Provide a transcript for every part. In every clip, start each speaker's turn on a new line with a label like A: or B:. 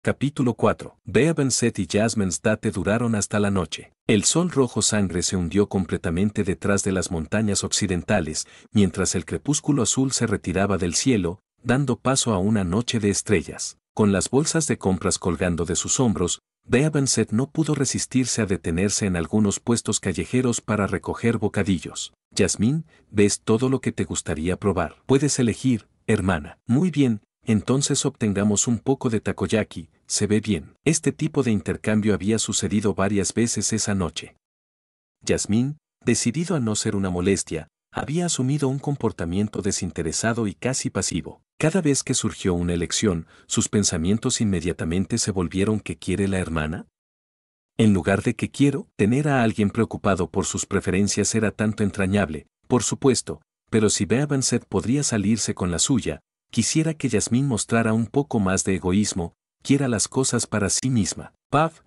A: Capítulo 4. Beabenset y Jasmine's date duraron hasta la noche. El sol rojo sangre se hundió completamente detrás de las montañas occidentales, mientras el crepúsculo azul se retiraba del cielo, dando paso a una noche de estrellas. Con las bolsas de compras colgando de sus hombros, Beabenset no pudo resistirse a detenerse en algunos puestos callejeros para recoger bocadillos. Jasmine, ¿ves todo lo que te gustaría probar? Puedes elegir, hermana. Muy bien. Entonces obtengamos un poco de takoyaki, se ve bien. Este tipo de intercambio había sucedido varias veces esa noche. Jasmine, decidido a no ser una molestia, había asumido un comportamiento desinteresado y casi pasivo. Cada vez que surgió una elección, sus pensamientos inmediatamente se volvieron ¿qué quiere la hermana? En lugar de ¿qué quiero? Tener a alguien preocupado por sus preferencias era tanto entrañable, por supuesto, pero si Beabenset podría salirse con la suya, quisiera que Jasmine mostrara un poco más de egoísmo, quiera las cosas para sí misma. Paf,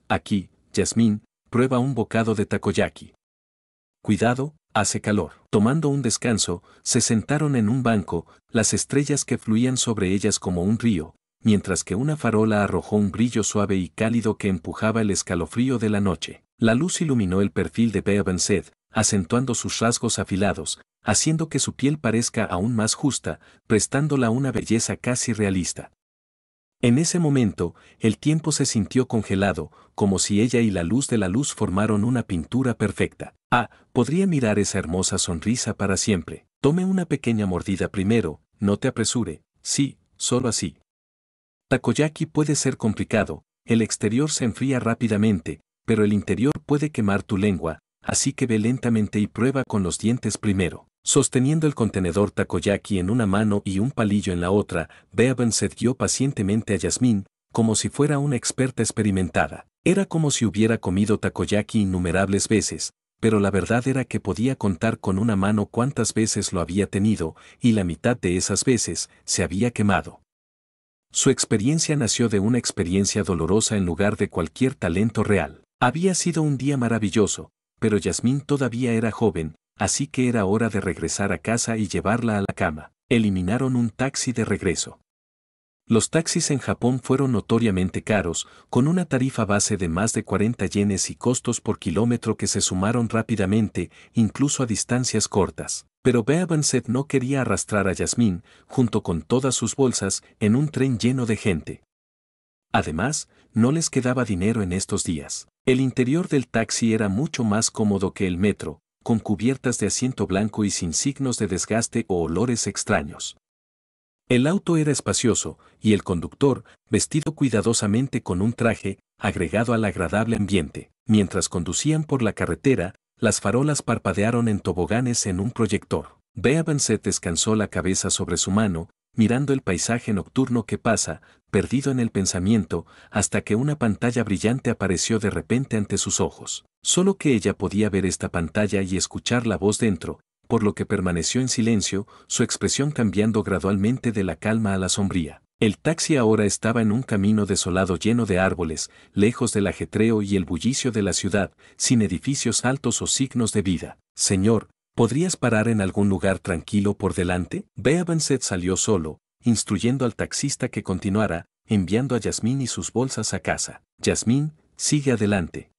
A: aquí, Jasmine, prueba un bocado de takoyaki. Cuidado, hace calor. Tomando un descanso, se sentaron en un banco, las estrellas que fluían sobre ellas como un río, mientras que una farola arrojó un brillo suave y cálido que empujaba el escalofrío de la noche. La luz iluminó el perfil de Beabenset, acentuando sus rasgos afilados, haciendo que su piel parezca aún más justa, prestándola una belleza casi realista. En ese momento, el tiempo se sintió congelado, como si ella y la luz de la luz formaron una pintura perfecta. Podría mirar esa hermosa sonrisa para siempre. Tome una pequeña mordida primero, no te apresure, sí, solo así. Takoyaki puede ser complicado, el exterior se enfría rápidamente, pero el interior puede quemar tu lengua, así que ve lentamente y prueba con los dientes primero. Sosteniendo el contenedor takoyaki en una mano y un palillo en la otra, Beabenset guió pacientemente a Jasmine, como si fuera una experta experimentada. Era como si hubiera comido takoyaki innumerables veces, pero la verdad era que podía contar con una mano cuántas veces lo había tenido, y la mitad de esas veces se había quemado. Su experiencia nació de una experiencia dolorosa en lugar de cualquier talento real. Había sido un día maravilloso, pero Jasmine todavía era joven, así que era hora de regresar a casa y llevarla a la cama. Eliminaron un taxi de regreso. Los taxis en Japón fueron notoriamente caros, con una tarifa base de más de 40 yenes y costos por kilómetro que se sumaron rápidamente, incluso a distancias cortas. Pero Beabenset no quería arrastrar a Jasmine, junto con todas sus bolsas, en un tren lleno de gente. Además, no les quedaba dinero en estos días. El interior del taxi era mucho más cómodo que el metro, con cubiertas de asiento blanco y sin signos de desgaste o olores extraños. El auto era espacioso, y el conductor, vestido cuidadosamente con un traje, agregado al agradable ambiente. Mientras conducían por la carretera, las farolas parpadearon en toboganes en un proyector. Beabenset descansó la cabeza sobre su mano, mirando el paisaje nocturno que pasa, perdido en el pensamiento, hasta que una pantalla brillante apareció de repente ante sus ojos. Solo que ella podía ver esta pantalla y escuchar la voz dentro, por lo que permaneció en silencio, su expresión cambiando gradualmente de la calma a la sombría. El taxi ahora estaba en un camino desolado lleno de árboles, lejos del ajetreo y el bullicio de la ciudad, sin edificios altos o signos de vida. Señor, ¿podrías parar en algún lugar tranquilo por delante? Beabenset salió solo, instruyendo al taxista que continuara, enviando a Jasmine y sus bolsas a casa. Jasmine, sigue adelante.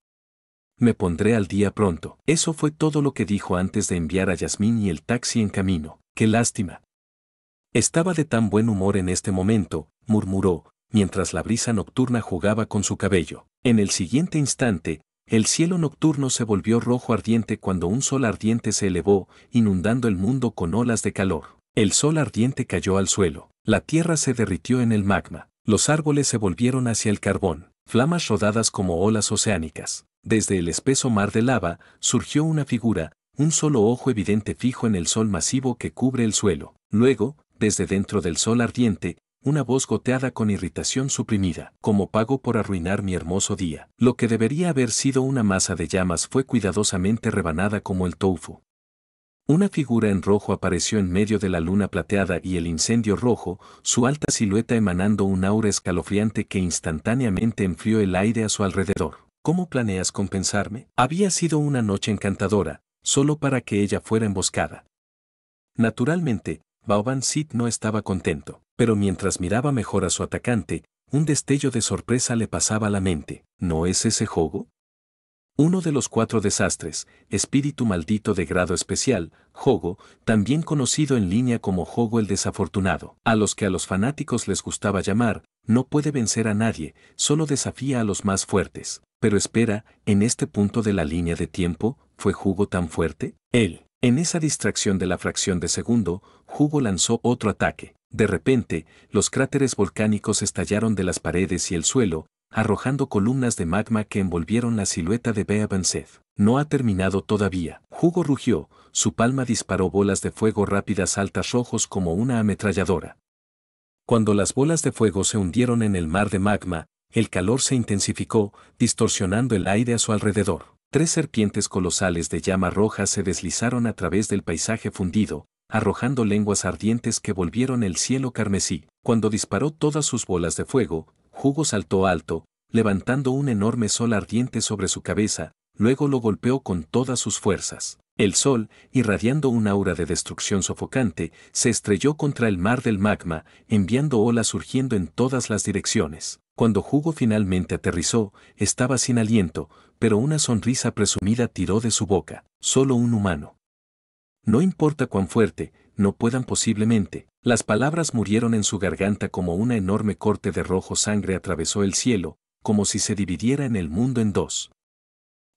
A: Me pondré al día pronto. Eso fue todo lo que dijo antes de enviar a Jasmine y el taxi en camino. ¡Qué lástima! Estaba de tan buen humor en este momento, murmuró, mientras la brisa nocturna jugaba con su cabello. En el siguiente instante, el cielo nocturno se volvió rojo ardiente cuando un sol ardiente se elevó, inundando el mundo con olas de calor. El sol ardiente cayó al suelo. La tierra se derritió en el magma. Los árboles se volvieron hacia el carbón. Flamas rodadas como olas oceánicas. Desde el espeso mar de lava, surgió una figura, un solo ojo evidente fijo en el sol masivo que cubre el suelo. Luego, desde dentro del sol ardiente, una voz goteada con irritación suprimida. Como pago por arruinar mi hermoso día. Lo que debería haber sido una masa de llamas fue cuidadosamente rebanada como el tofu. Una figura en rojo apareció en medio de la luna plateada y el incendio rojo, su alta silueta emanando un aura escalofriante que instantáneamente enfrió el aire a su alrededor. ¿Cómo planeas compensarme? Había sido una noche encantadora, solo para que ella fuera emboscada. Naturalmente, Beabenset no estaba contento, pero mientras miraba mejor a su atacante, un destello de sorpresa le pasaba a la mente. ¿No es ese Jogo? Uno de los 4 desastres, espíritu maldito de grado especial, Jogo, también conocido en línea como Jogo el desafortunado, a los que a los fanáticos les gustaba llamar, no puede vencer a nadie, solo desafía a los más fuertes. Pero espera, en este punto de la línea de tiempo, ¿fue Jogo tan fuerte? Él. En esa distracción de la fracción de segundo, Jogo lanzó otro ataque. De repente, los cráteres volcánicos estallaron de las paredes y el suelo, arrojando columnas de magma que envolvieron la silueta de Beavan Seth. No ha terminado todavía. Jogo rugió, su palma disparó bolas de fuego rápidas altas rojos como una ametralladora. Cuando las bolas de fuego se hundieron en el mar de magma, el calor se intensificó, distorsionando el aire a su alrededor. 3 serpientes colosales de llama roja se deslizaron a través del paisaje fundido, arrojando lenguas ardientes que volvieron el cielo carmesí. Cuando disparó todas sus bolas de fuego, Jogo saltó alto, levantando un enorme sol ardiente sobre su cabeza, luego lo golpeó con todas sus fuerzas. El sol, irradiando un aura de destrucción sofocante, se estrelló contra el mar del magma, enviando olas surgiendo en todas las direcciones. Cuando Jogo finalmente aterrizó, estaba sin aliento, pero una sonrisa presumida tiró de su boca. Solo un humano. No importa cuán fuerte, no puedan posiblemente. Las palabras murieron en su garganta como una enorme corte de rojo sangre atravesó el cielo, como si se dividiera en el mundo en dos.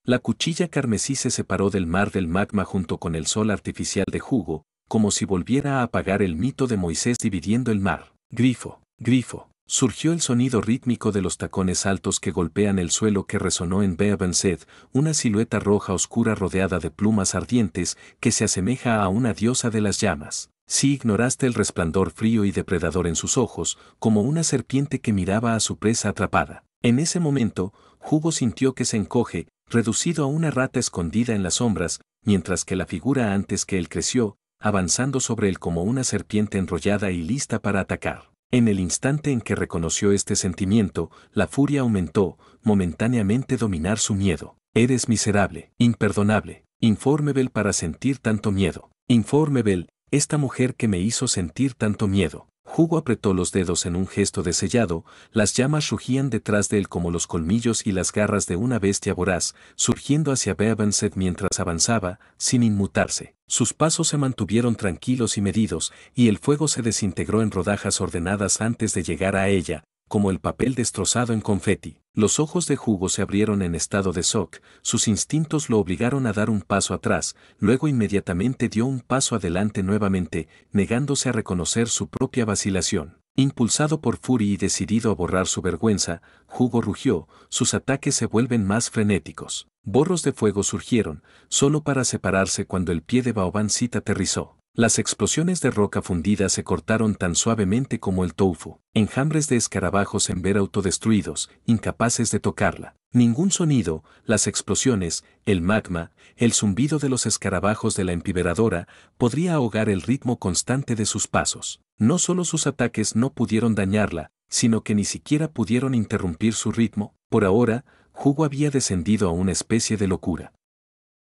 A: La cuchilla carmesí se separó del mar del magma junto con el sol artificial de Jogo, como si volviera a apagar el mito de Moisés dividiendo el mar. Grifo, grifo. Surgió el sonido rítmico de los tacones altos que golpean el suelo que resonó en Beavan Seth, una silueta roja oscura rodeada de plumas ardientes que se asemeja a una diosa de las llamas. Si ignoraste el resplandor frío y depredador en sus ojos, como una serpiente que miraba a su presa atrapada. En ese momento, Jogo sintió que se encoge, reducido a una rata escondida en las sombras, mientras que la figura antes que él creció, avanzando sobre él como una serpiente enrollada y lista para atacar. En el instante en que reconoció este sentimiento, la furia aumentó, momentáneamente dominar su miedo. Eres miserable, imperdonable, informable para sentir tanto miedo. Informable, esta mujer que me hizo sentir tanto miedo. Jogo apretó los dedos en un gesto de sellado, las llamas rugían detrás de él como los colmillos y las garras de una bestia voraz, surgiendo hacia Beavan Seth mientras avanzaba, sin inmutarse. Sus pasos se mantuvieron tranquilos y medidos, y el fuego se desintegró en rodajas ordenadas antes de llegar a ella, como el papel destrozado en confeti. Los ojos de Jogo se abrieron en estado de shock, sus instintos lo obligaron a dar un paso atrás, luego inmediatamente dio un paso adelante nuevamente, negándose a reconocer su propia vacilación. Impulsado por furia y decidido a borrar su vergüenza, Jogo rugió, sus ataques se vuelven más frenéticos. Borros de fuego surgieron, solo para separarse cuando el pie de Beavan Seth aterrizó. Las explosiones de roca fundida se cortaron tan suavemente como el tofu. Enjambres de escarabajos en ver autodestruidos, incapaces de tocarla. Ningún sonido, las explosiones, el magma, el zumbido de los escarabajos de la empeveradora, podría ahogar el ritmo constante de sus pasos. No solo sus ataques no pudieron dañarla, sino que ni siquiera pudieron interrumpir su ritmo. Por ahora, Jogo había descendido a una especie de locura.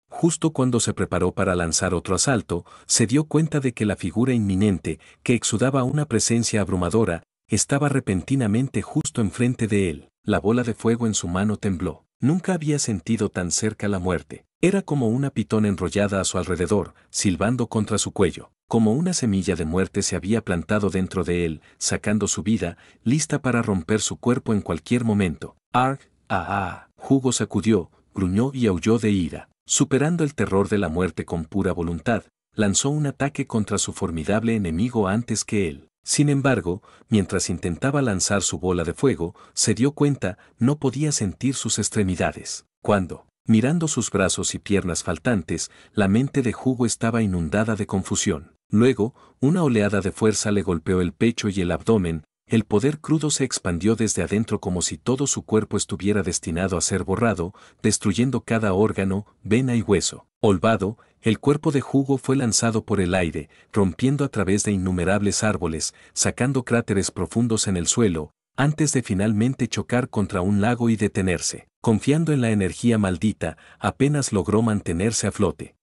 A: Justo cuando se preparó para lanzar otro asalto, se dio cuenta de que la figura inminente, que exudaba una presencia abrumadora, estaba repentinamente justo enfrente de él. La bola de fuego en su mano tembló. Nunca había sentido tan cerca la muerte. Era como una pitón enrollada a su alrededor, silbando contra su cuello. Como una semilla de muerte se había plantado dentro de él, sacando su vida, lista para romper su cuerpo en cualquier momento. ¡Arg! ¡Ah! Jogo sacudió, gruñó y aulló de ira. Superando el terror de la muerte con pura voluntad, lanzó un ataque contra su formidable enemigo antes que él. Sin embargo, mientras intentaba lanzar su bola de fuego, se dio cuenta, no podía sentir sus extremidades. Cuando, mirando sus brazos y piernas faltantes, la mente de Jogo estaba inundada de confusión. Luego, una oleada de fuerza le golpeó el pecho y el abdomen. El poder crudo se expandió desde adentro como si todo su cuerpo estuviera destinado a ser borrado, destruyendo cada órgano, vena y hueso. Olvado, el cuerpo de Jogo fue lanzado por el aire, rompiendo a través de innumerables árboles, sacando cráteres profundos en el suelo, antes de finalmente chocar contra un lago y detenerse. Confiando en la energía maldita, apenas logró mantenerse a flote.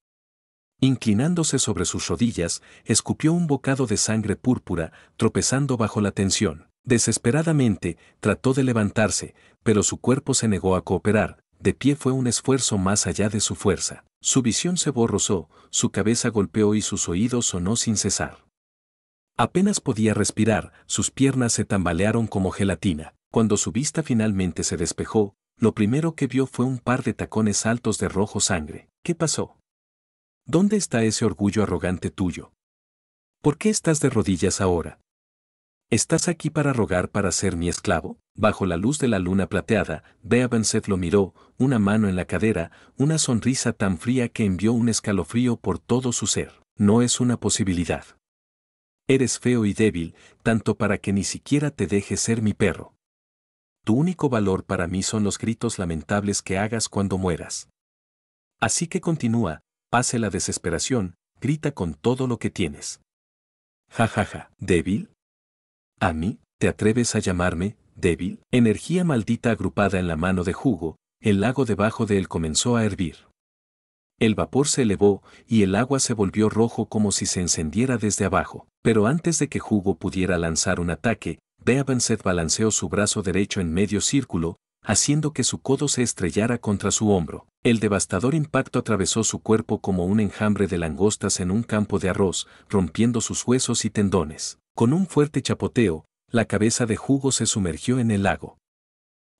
A: Inclinándose sobre sus rodillas, escupió un bocado de sangre púrpura, tropezando bajo la tensión. Desesperadamente, trató de levantarse, pero su cuerpo se negó a cooperar. De pie fue un esfuerzo más allá de su fuerza. Su visión se borrosó, su cabeza golpeó y sus oídos sonó sin cesar. Apenas podía respirar, sus piernas se tambalearon como gelatina. Cuando su vista finalmente se despejó, lo primero que vio fue un par de tacones altos de rojo sangre. ¿Qué pasó? ¿Dónde está ese orgullo arrogante tuyo? ¿Por qué estás de rodillas ahora? ¿Estás aquí para rogar para ser mi esclavo? Bajo la luz de la luna plateada, Beabenset lo miró, una mano en la cadera, una sonrisa tan fría que envió un escalofrío por todo su ser. No es una posibilidad. Eres feo y débil, tanto para que ni siquiera te dejes ser mi perro. Tu único valor para mí son los gritos lamentables que hagas cuando mueras. Así que continúa, pase la desesperación, grita con todo lo que tienes. Ja ja ja, ¿débil? ¿A mí, te atreves a llamarme, débil? Energía maldita agrupada en la mano de Hugo, el lago debajo de él comenzó a hervir. El vapor se elevó y el agua se volvió rojo como si se encendiera desde abajo. Pero antes de que Hugo pudiera lanzar un ataque, Beabenset balanceó su brazo derecho en medio círculo, haciendo que su codo se estrellara contra su hombro. El devastador impacto atravesó su cuerpo como un enjambre de langostas en un campo de arroz, rompiendo sus huesos y tendones. Con un fuerte chapoteo, la cabeza de Hugo se sumergió en el lago.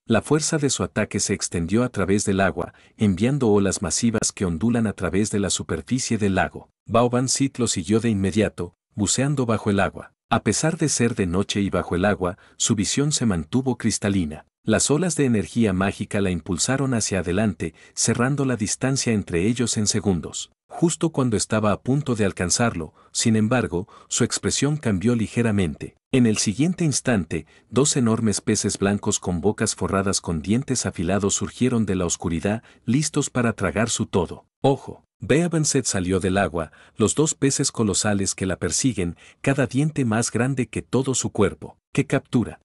A: La fuerza de su ataque se extendió a través del agua, enviando olas masivas que ondulan a través de la superficie del lago. Baoban-Sit lo siguió de inmediato, buceando bajo el agua. A pesar de ser de noche y bajo el agua, su visión se mantuvo cristalina. Las olas de energía mágica la impulsaron hacia adelante, cerrando la distancia entre ellos en segundos. Justo cuando estaba a punto de alcanzarlo, sin embargo, su expresión cambió ligeramente. En el siguiente instante, dos enormes peces blancos con bocas forradas con dientes afilados surgieron de la oscuridad, listos para tragar su todo. ¡Ojo! Beabenset salió del agua, los dos peces colosales que la persiguen, cada diente más grande que todo su cuerpo. ¡Qué captura!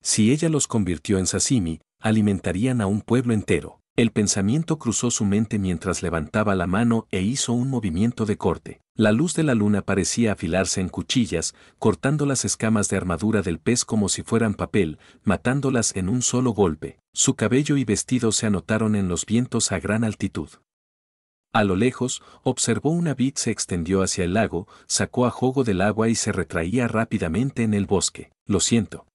A: Si ella los convirtió en sashimi, alimentarían a un pueblo entero. El pensamiento cruzó su mente mientras levantaba la mano e hizo un movimiento de corte. La luz de la luna parecía afilarse en cuchillas, cortando las escamas de armadura del pez como si fueran papel, matándolas en un solo golpe. Su cabello y vestido se anotaron en los vientos a gran altitud. A lo lejos, observó una vid se extendió hacia el lago, sacó a Hugo del agua y se retraía rápidamente en el bosque. Lo siento.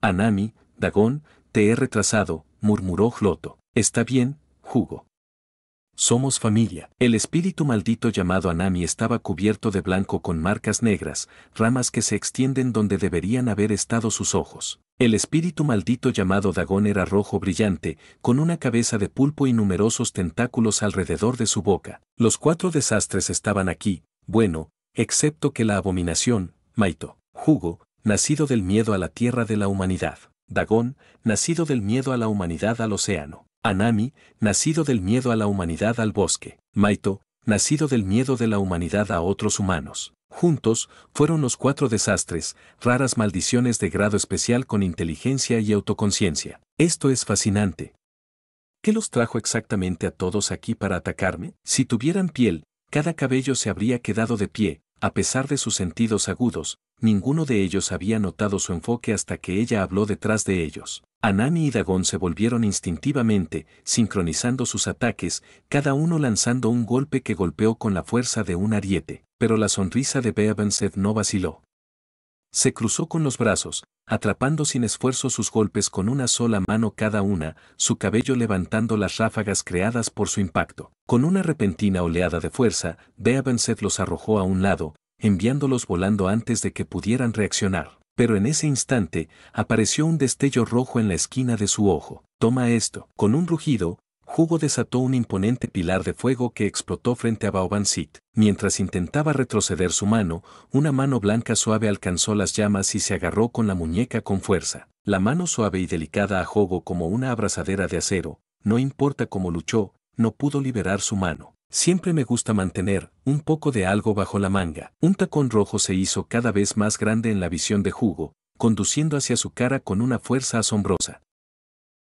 A: Anami, Dagon, te he retrasado, murmuró Hloto. Está bien, Hugo. Somos familia. El espíritu maldito llamado Anami estaba cubierto de blanco con marcas negras, ramas que se extienden donde deberían haber estado sus ojos. El espíritu maldito llamado Dagon era rojo brillante, con una cabeza de pulpo y numerosos tentáculos alrededor de su boca. Los cuatro desastres estaban aquí, bueno, excepto que la abominación, Maito, Hugo, nacido del miedo a la tierra de la humanidad. Dagon, nacido del miedo a la humanidad al océano. Anami, nacido del miedo a la humanidad al bosque. Maito, nacido del miedo de la humanidad a otros humanos. Juntos, fueron los cuatro desastres, raras maldiciones de grado especial con inteligencia y autoconciencia. Esto es fascinante. ¿Qué los trajo exactamente a todos aquí para atacarme? Si tuvieran piel, cada cabello se habría quedado de pie, a pesar de sus sentidos agudos. Ninguno de ellos había notado su enfoque hasta que ella habló detrás de ellos. Anami y Dagon se volvieron instintivamente, sincronizando sus ataques, cada uno lanzando un golpe que golpeó con la fuerza de un ariete. Pero la sonrisa de Beabenset no vaciló. Se cruzó con los brazos, atrapando sin esfuerzo sus golpes con una sola mano cada una, su cabello levantando las ráfagas creadas por su impacto. Con una repentina oleada de fuerza, Beabenset los arrojó a un lado, enviándolos volando antes de que pudieran reaccionar. Pero en ese instante, apareció un destello rojo en la esquina de su ojo. Toma esto. Con un rugido, Hugo desató un imponente pilar de fuego que explotó frente a Baoban-Sit. Mientras intentaba retroceder su mano, una mano blanca suave alcanzó las llamas y se agarró con la muñeca con fuerza. La mano suave y delicada a Hugo como una abrazadera de acero, no importa cómo luchó, no pudo liberar su mano. Siempre me gusta mantener un poco de algo bajo la manga. Un tacón rojo se hizo cada vez más grande en la visión de Hugo, conduciendo hacia su cara con una fuerza asombrosa.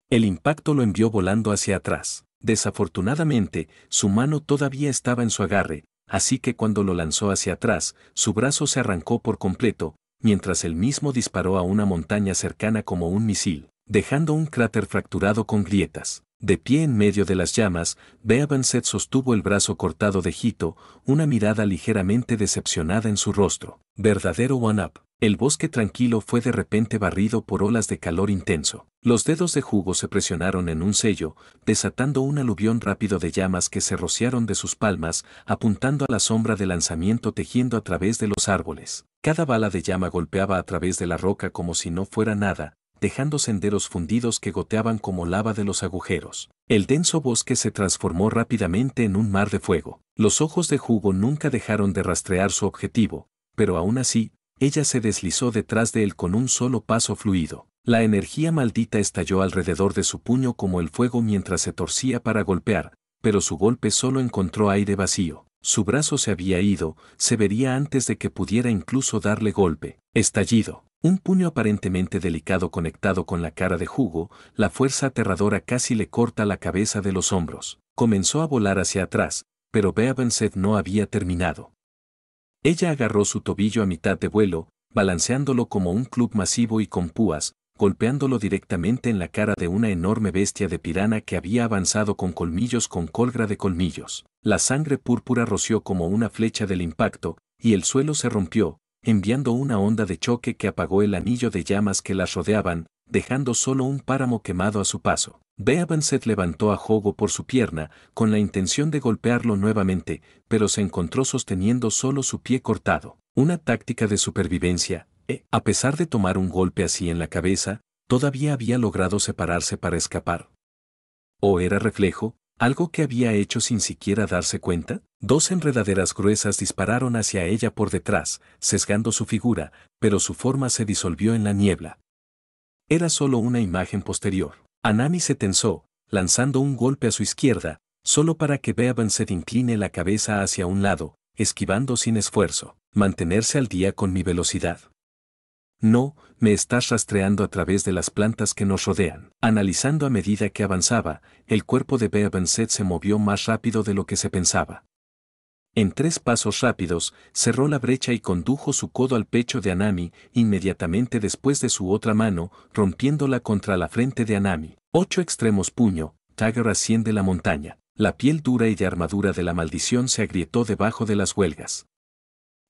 A: El impacto lo envió volando hacia atrás. Desafortunadamente, su mano todavía estaba en su agarre, así que cuando lo lanzó hacia atrás, su brazo se arrancó por completo, mientras él mismo disparó a una montaña cercana como un misil, dejando un cráter fracturado con grietas. De pie en medio de las llamas, Beavanset sostuvo el brazo cortado de Hito, una mirada ligeramente decepcionada en su rostro. Verdadero one-up. El bosque tranquilo fue de repente barrido por olas de calor intenso. Los dedos de Hugo se presionaron en un sello, desatando un aluvión rápido de llamas que se rociaron de sus palmas, apuntando a la sombra de lanzamiento tejiendo a través de los árboles. Cada bala de llama golpeaba a través de la roca como si no fuera nada, dejando senderos fundidos que goteaban como lava de los agujeros. El denso bosque se transformó rápidamente en un mar de fuego. Los ojos de Hugo nunca dejaron de rastrear su objetivo, pero aún así, ella se deslizó detrás de él con un solo paso fluido. La energía maldita estalló alrededor de su puño como el fuego mientras se torcía para golpear, pero su golpe solo encontró aire vacío. Su brazo se había ido, se vería antes de que pudiera incluso darle golpe. Estallido. Un puño aparentemente delicado conectado con la cara de Hugo, la fuerza aterradora casi le corta la cabeza de los hombros. Comenzó a volar hacia atrás, pero Beavanset no había terminado. Ella agarró su tobillo a mitad de vuelo, balanceándolo como un club masivo y con púas, golpeándolo directamente en la cara de una enorme bestia de pirana que había avanzado con colmillos con colgra de colmillos. La sangre púrpura roció como una flecha del impacto, y el suelo se rompió, enviando una onda de choque que apagó el anillo de llamas que las rodeaban, dejando solo un páramo quemado a su paso. Beavanset levantó a Hugo por su pierna, con la intención de golpearlo nuevamente, pero se encontró sosteniendo solo su pie cortado. Una táctica de supervivencia, a pesar de tomar un golpe así en la cabeza, todavía había logrado separarse para escapar. ¿O era reflejo, algo que había hecho sin siquiera darse cuenta? Dos enredaderas gruesas dispararon hacia ella por detrás, sesgando su figura, pero su forma se disolvió en la niebla. Era solo una imagen posterior. Anami se tensó, lanzando un golpe a su izquierda, solo para que Beavanset incline la cabeza hacia un lado, esquivando sin esfuerzo. Mantenerse al día con mi velocidad. No, me estás rastreando a través de las plantas que nos rodean. Analizando a medida que avanzaba, el cuerpo de Beavanset se movió más rápido de lo que se pensaba. En 3 pasos rápidos, cerró la brecha y condujo su codo al pecho de Anami, inmediatamente después de su otra mano, rompiéndola contra la frente de Anami. 8 extremos puño, Tiger asciende la montaña. La piel dura y de armadura de la maldición se agrietó debajo de las huelgas.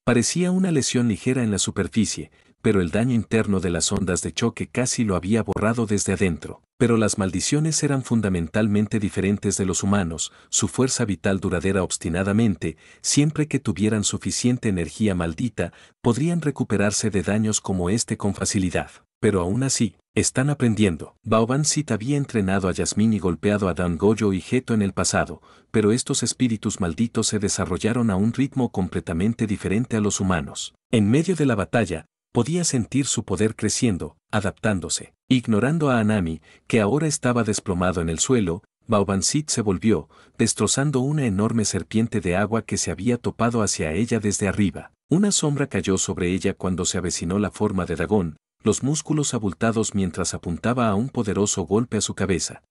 A: Parecía una lesión ligera en la superficie, pero el daño interno de las ondas de choque casi lo había borrado desde adentro. Pero las maldiciones eran fundamentalmente diferentes de los humanos, su fuerza vital duradera obstinadamente, siempre que tuvieran suficiente energía maldita, podrían recuperarse de daños como este con facilidad. Pero aún así, están aprendiendo. Baobansit había entrenado a Yasmín y golpeado a Dangoyo y Geto en el pasado, pero estos espíritus malditos se desarrollaron a un ritmo completamente diferente a los humanos. En medio de la batalla, podía sentir su poder creciendo, adaptándose. Ignorando a Anami, que ahora estaba desplomado en el suelo, Baobansit se volvió, destrozando una enorme serpiente de agua que se había topado hacia ella desde arriba. Una sombra cayó sobre ella cuando se avecinó la forma de Dagón, los músculos abultados mientras apuntaba a un poderoso golpe a su cabeza.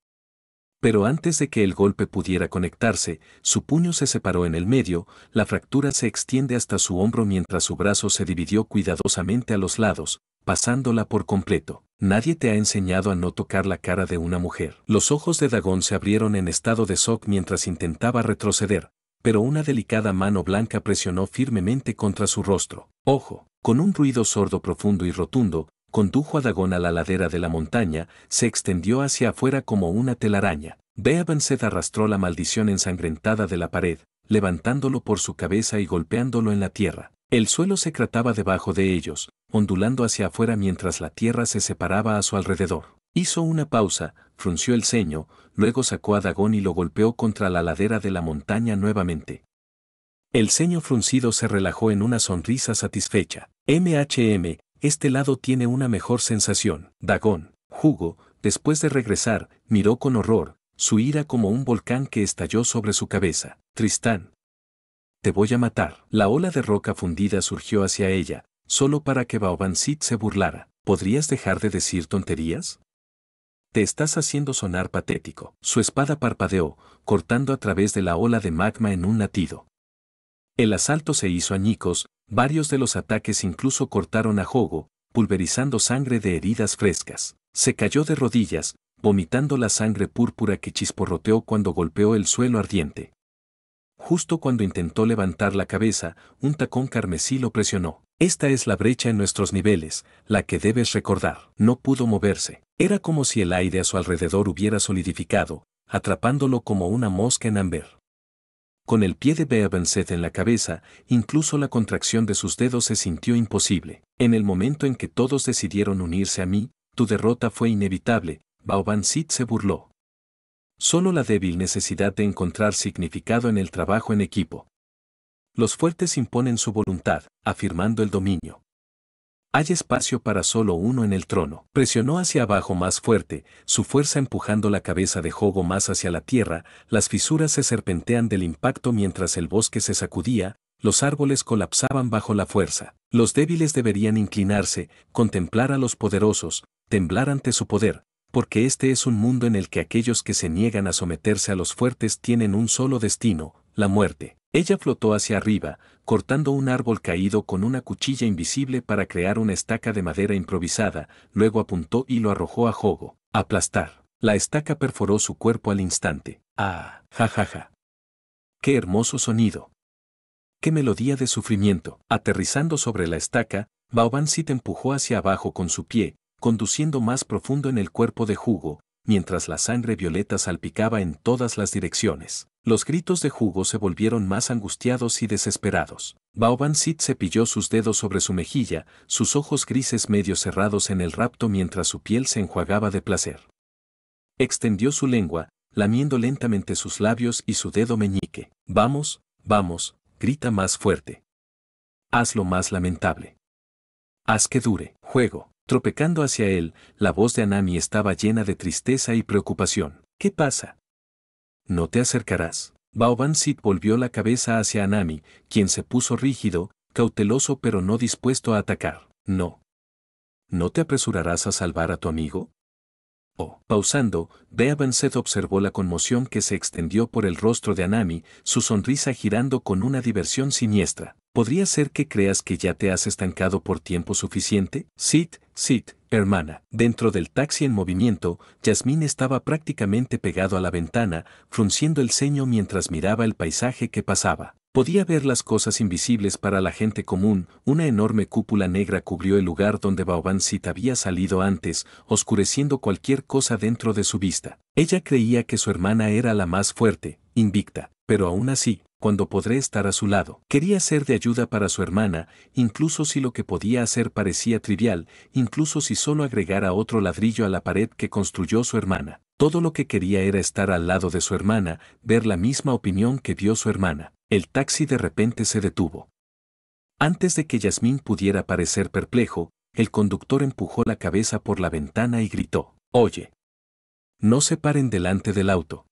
A: Pero antes de que el golpe pudiera conectarse, su puño se separó en el medio, la fractura se extiende hasta su hombro mientras su brazo se dividió cuidadosamente a los lados, pasándola por completo. Nadie te ha enseñado a no tocar la cara de una mujer. Los ojos de Dagón se abrieron en estado de shock mientras intentaba retroceder, pero una delicada mano blanca presionó firmemente contra su rostro. Ojo, con un ruido sordo profundo y rotundo, condujo a Dagón a la ladera de la montaña, se extendió hacia afuera como una telaraña. Beavanset arrastró la maldición ensangrentada de la pared, levantándolo por su cabeza y golpeándolo en la tierra. El suelo se crataba debajo de ellos, ondulando hacia afuera mientras la tierra se separaba a su alrededor. Hizo una pausa, frunció el ceño, luego sacó a Dagón y lo golpeó contra la ladera de la montaña nuevamente. El ceño fruncido se relajó en una sonrisa satisfecha. Este lado tiene una mejor sensación. Dagón, Hugo, después de regresar, miró con horror, su ira como un volcán que estalló sobre su cabeza. Tristán. Te voy a matar. La ola de roca fundida surgió hacia ella, solo para que Baobansit se burlara. ¿Podrías dejar de decir tonterías? Te estás haciendo sonar patético. Su espada parpadeó, cortando a través de la ola de magma en un latido. El asalto se hizo añicos, Varios de los ataques incluso cortaron a Jogo, pulverizando sangre de heridas frescas. Se cayó de rodillas, vomitando la sangre púrpura que chisporroteó cuando golpeó el suelo ardiente. Justo cuando intentó levantar la cabeza, un tacón carmesí lo presionó. Esta es la brecha en nuestros niveles, la que debes recordar. No pudo moverse. Era como si el aire a su alrededor hubiera solidificado, atrapándolo como una mosca en ámbar. Con el pie de Beabenset en la cabeza, incluso la contracción de sus dedos se sintió imposible. En el momento en que todos decidieron unirse a mí, tu derrota fue inevitable, Baobansit se burló. Solo la débil necesidad de encontrar significado en el trabajo en equipo. Los fuertes imponen su voluntad, afirmando el dominio. Hay espacio para solo uno en el trono. Presionó hacia abajo más fuerte, su fuerza empujando la cabeza de Jogo más hacia la tierra, las fisuras se serpentean del impacto mientras el bosque se sacudía, los árboles colapsaban bajo la fuerza. Los débiles deberían inclinarse, contemplar a los poderosos, temblar ante su poder, porque este es un mundo en el que aquellos que se niegan a someterse a los fuertes tienen un solo destino, la muerte. Ella flotó hacia arriba, cortando un árbol caído con una cuchilla invisible para crear una estaca de madera improvisada, luego apuntó y lo arrojó a Jogo. Aplastar. La estaca perforó su cuerpo al instante. ¡Ah! ¡Ja, ja, ja! ¡Qué hermoso sonido! ¡Qué melodía de sufrimiento! Aterrizando sobre la estaca, Baobansit empujó hacia abajo con su pie, conduciendo más profundo en el cuerpo de Jogo, mientras la sangre violeta salpicaba en todas las direcciones. Los gritos de Jogo se volvieron más angustiados y desesperados. Baobansit cepilló sus dedos sobre su mejilla, sus ojos grises medio cerrados en el rapto mientras su piel se enjuagaba de placer. Extendió su lengua, lamiendo lentamente sus labios y su dedo meñique. Vamos, vamos, grita más fuerte. Hazlo más lamentable. Haz que dure. Juego. Tropecando hacia él, la voz de Anami estaba llena de tristeza y preocupación. ¿Qué pasa? ¿No te acercarás? Baobansit volvió la cabeza hacia Anami, quien se puso rígido, cauteloso pero no dispuesto a atacar. No. ¿No te apresurarás a salvar a tu amigo? Oh. Pausando, Beabenset observó la conmoción que se extendió por el rostro de Anami, su sonrisa girando con una diversión siniestra. ¿Podría ser que creas que ya te has estancado por tiempo suficiente? Sit, hermana. Dentro del taxi en movimiento, Yasmín estaba prácticamente pegado a la ventana, frunciendo el ceño mientras miraba el paisaje que pasaba. Podía ver las cosas invisibles para la gente común, una enorme cúpula negra cubrió el lugar donde Baobansit había salido antes, oscureciendo cualquier cosa dentro de su vista. Ella creía que su hermana era la más fuerte, invicta, pero aún así, cuando podré estar a su lado. Quería ser de ayuda para su hermana, incluso si lo que podía hacer parecía trivial, incluso si solo agregara otro ladrillo a la pared que construyó su hermana. Todo lo que quería era estar al lado de su hermana, ver la misma opinión que vio su hermana. El taxi de repente se detuvo. Antes de que Yasmín pudiera parecer perplejo, el conductor empujó la cabeza por la ventana y gritó: «Oye, no se paren delante del auto.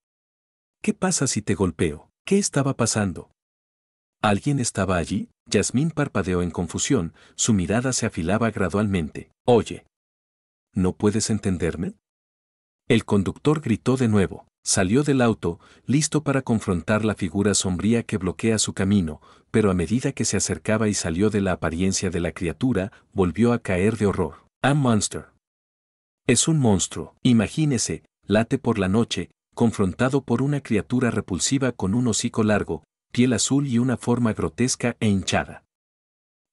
A: ¿Qué pasa si te golpeo? ¿Qué estaba pasando? ¿Alguien estaba allí?» Yasmín parpadeó en confusión, su mirada se afilaba gradualmente. «Oye, ¿no puedes entenderme?» El conductor gritó de nuevo. Salió del auto, listo para confrontar la figura sombría que bloquea su camino, pero a medida que se acercaba y salió de la apariencia de la criatura, volvió a caer de horror. «A monster». Es un monstruo. Imagínese, late por la noche, confrontado por una criatura repulsiva con un hocico largo, piel azul y una forma grotesca e hinchada.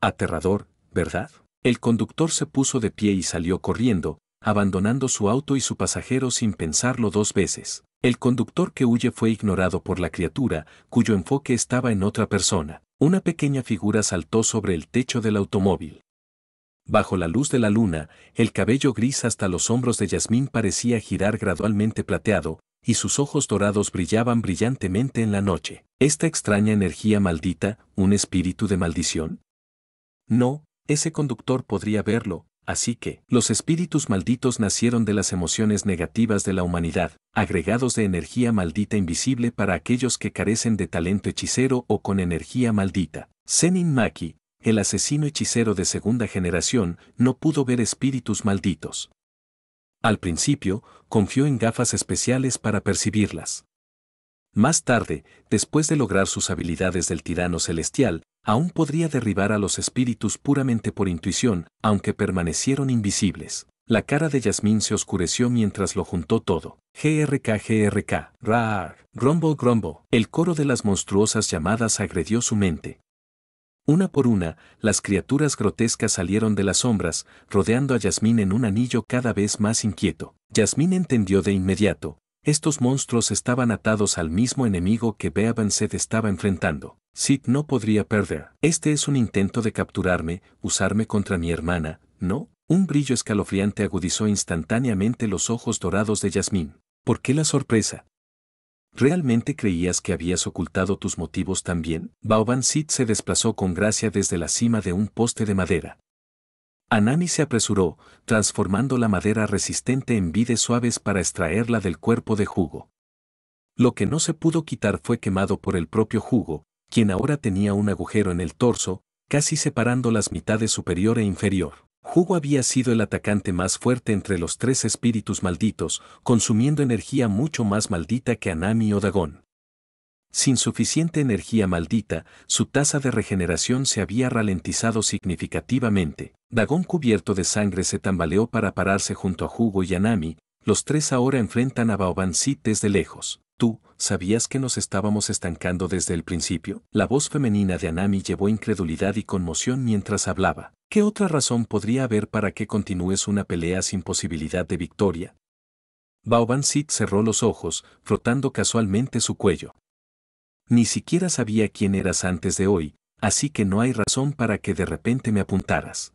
A: Aterrador, ¿verdad? El conductor se puso de pie y salió corriendo, abandonando su auto y su pasajero sin pensarlo dos veces. El conductor que huye fue ignorado por la criatura, cuyo enfoque estaba en otra persona. Una pequeña figura saltó sobre el techo del automóvil. Bajo la luz de la luna, el cabello gris hasta los hombros de Yasmín parecía girar gradualmente plateado, y sus ojos dorados brillaban brillantemente en la noche. ¿Esta extraña energía maldita, un espíritu de maldición? No, ese conductor podría verlo, así que los espíritus malditos nacieron de las emociones negativas de la humanidad, agregados de energía maldita invisible para aquellos que carecen de talento hechicero o con energía maldita. Zenin Maki, el asesino hechicero de segunda generación, no pudo ver espíritus malditos. Al principio, confió en gafas especiales para percibirlas. Más tarde, después de lograr sus habilidades del tirano celestial, Aún podría derribar a los espíritus puramente por intuición, aunque permanecieron invisibles. La cara de Yasmín se oscureció mientras lo juntó todo. GRK, Rar, Grumble, Grumble. El coro de las monstruosas llamadas agredió su mente. Una por una, las criaturas grotescas salieron de las sombras, rodeando a Yasmín en un anillo cada vez más inquieto. Yasmín entendió de inmediato. Estos monstruos estaban atados al mismo enemigo que Beavanset estaba enfrentando. Sid no podría perder. Este es un intento de capturarme, usarme contra mi hermana, ¿no? Un brillo escalofriante agudizó instantáneamente los ojos dorados de Yasmín. ¿Por qué la sorpresa? ¿Realmente creías que habías ocultado tus motivos también? Baoban Sid se desplazó con gracia desde la cima de un poste de madera. Anami se apresuró, transformando la madera resistente en vides suaves para extraerla del cuerpo de Jugo. Lo que no se pudo quitar fue quemado por el propio Jugo, quien ahora tenía un agujero en el torso, casi separando las mitades superior e inferior. Jugo había sido el atacante más fuerte entre los tres espíritus malditos, consumiendo energía mucho más maldita que Anami o Dagon. Sin suficiente energía maldita, su tasa de regeneración se había ralentizado significativamente. Dagon cubierto de sangre se tambaleó para pararse junto a Jugo y Anami. Los tres ahora enfrentan a Baoban Sid desde lejos. ¿Tú, sabías que nos estábamos estancando desde el principio? La voz femenina de Anami llevó incredulidad y conmoción mientras hablaba. ¿Qué otra razón podría haber para que continúes una pelea sin posibilidad de victoria? Baoban Sid cerró los ojos, frotando casualmente su cuello. Ni siquiera sabía quién eras antes de hoy, así que no hay razón para que de repente me apuntaras.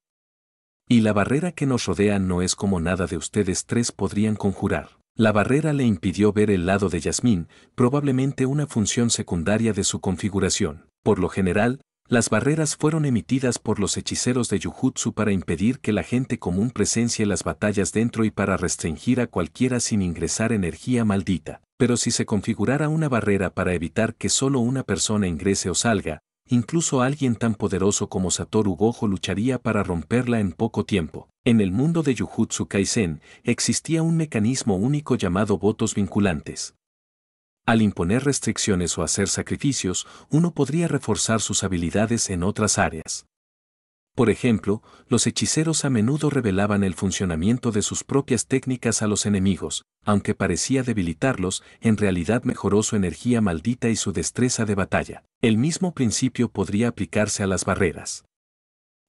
A: Y la barrera que nos rodea no es como nada de ustedes tres podrían conjurar. La barrera le impidió ver el lado de Yasmín, probablemente una función secundaria de su configuración. Por lo general, las barreras fueron emitidas por los hechiceros de Jujutsu para impedir que la gente común presencie las batallas dentro y para restringir a cualquiera sin ingresar energía maldita. Pero si se configurara una barrera para evitar que solo una persona ingrese o salga, incluso alguien tan poderoso como Satoru Gojo lucharía para romperla en poco tiempo. En el mundo de Jujutsu Kaisen, existía un mecanismo único llamado votos vinculantes. Al imponer restricciones o hacer sacrificios, uno podría reforzar sus habilidades en otras áreas. Por ejemplo, los hechiceros a menudo revelaban el funcionamiento de sus propias técnicas a los enemigos, aunque parecía debilitarlos, en realidad mejoró su energía maldita y su destreza de batalla. El mismo principio podría aplicarse a las barreras.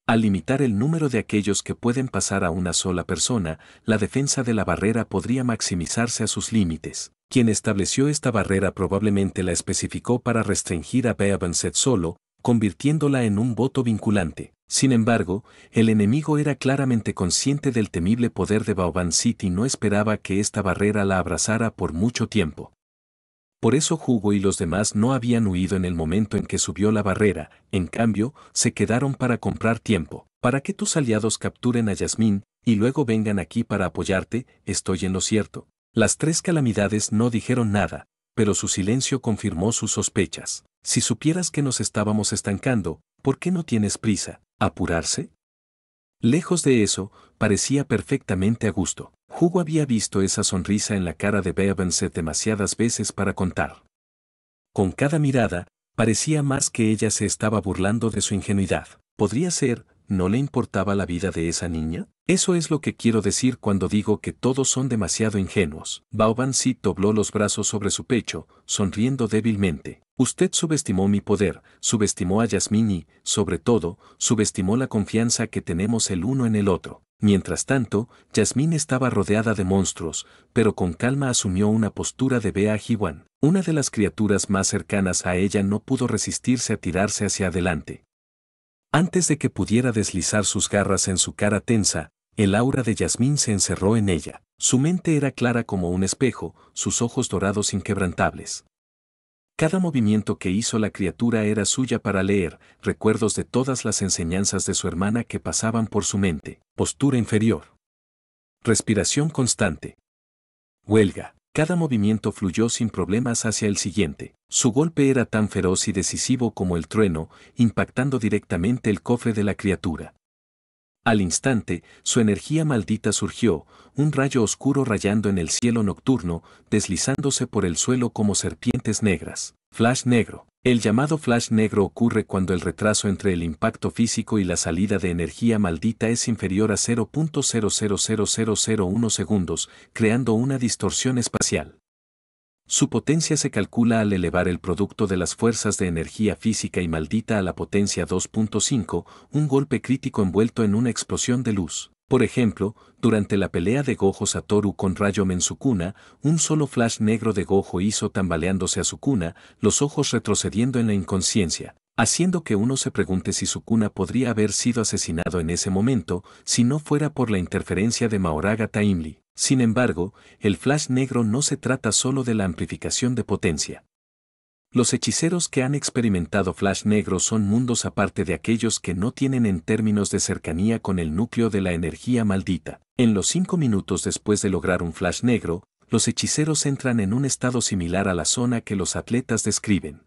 A: Al limitar el número de aquellos que pueden pasar a una sola persona, la defensa de la barrera podría maximizarse a sus límites. Quien estableció esta barrera probablemente la especificó para restringir a Beavanset solo, convirtiéndola en un voto vinculante. Sin embargo, el enemigo era claramente consciente del temible poder de Baoban Sid y no esperaba que esta barrera la abrazara por mucho tiempo. Por eso Jugo y los demás no habían huido en el momento en que subió la barrera, en cambio, se quedaron para comprar tiempo. Para que tus aliados capturen a Yasmín y luego vengan aquí para apoyarte, ¿estoy en lo cierto? Las tres calamidades no dijeron nada, pero su silencio confirmó sus sospechas. Si supieras que nos estábamos estancando, ¿por qué no tienes prisa? ¿Apurarse? Lejos de eso, parecía perfectamente a gusto. Jugo había visto esa sonrisa en la cara de Beavanset demasiadas veces para contar. Con cada mirada, parecía más que ella se estaba burlando de su ingenuidad. ¿Podría ser, no le importaba la vida de esa niña? Eso es lo que quiero decir cuando digo que todos son demasiado ingenuos. Baoban Sid dobló los brazos sobre su pecho, sonriendo débilmente. Usted subestimó mi poder, subestimó a Yasmín y, sobre todo, subestimó la confianza que tenemos el uno en el otro. Mientras tanto, Yasmín estaba rodeada de monstruos, pero con calma asumió una postura de Bea Jiwan. Una de las criaturas más cercanas a ella no pudo resistirse a tirarse hacia adelante. Antes de que pudiera deslizar sus garras en su cara tensa, el aura de Yasmín se encerró en ella. Su mente era clara como un espejo, sus ojos dorados inquebrantables. Cada movimiento que hizo la criatura era suya para leer, recuerdos de todas las enseñanzas de su hermana que pasaban por su mente. Postura inferior. Respiración constante. Huelga. Cada movimiento fluyó sin problemas hacia el siguiente. Su golpe era tan feroz y decisivo como el trueno, impactando directamente el cofre de la criatura. Al instante, su energía maldita surgió, un rayo oscuro rayando en el cielo nocturno, deslizándose por el suelo como serpientes negras. Flash negro. El llamado flash negro ocurre cuando el retraso entre el impacto físico y la salida de energía maldita es inferior a 0.000001 segundos, creando una distorsión espacial. Su potencia se calcula al elevar el producto de las fuerzas de energía física y maldita a la potencia 2.5, un golpe crítico envuelto en una explosión de luz. Por ejemplo, durante la pelea de Gojo Satoru con Rayomen Sukuna, un solo flash negro de Gojo hizo tambaleándose a Sukuna, los ojos retrocediendo en la inconsciencia, haciendo que uno se pregunte si Sukuna podría haber sido asesinado en ese momento si no fuera por la interferencia de Mahoraga Taimli. Sin embargo, el flash negro no se trata solo de la amplificación de potencia. Los hechiceros que han experimentado flash negro son mundos aparte de aquellos que no tienen en términos de cercanía con el núcleo de la energía maldita. En los 5 minutos después de lograr un flash negro, los hechiceros entran en un estado similar a la zona que los atletas describen.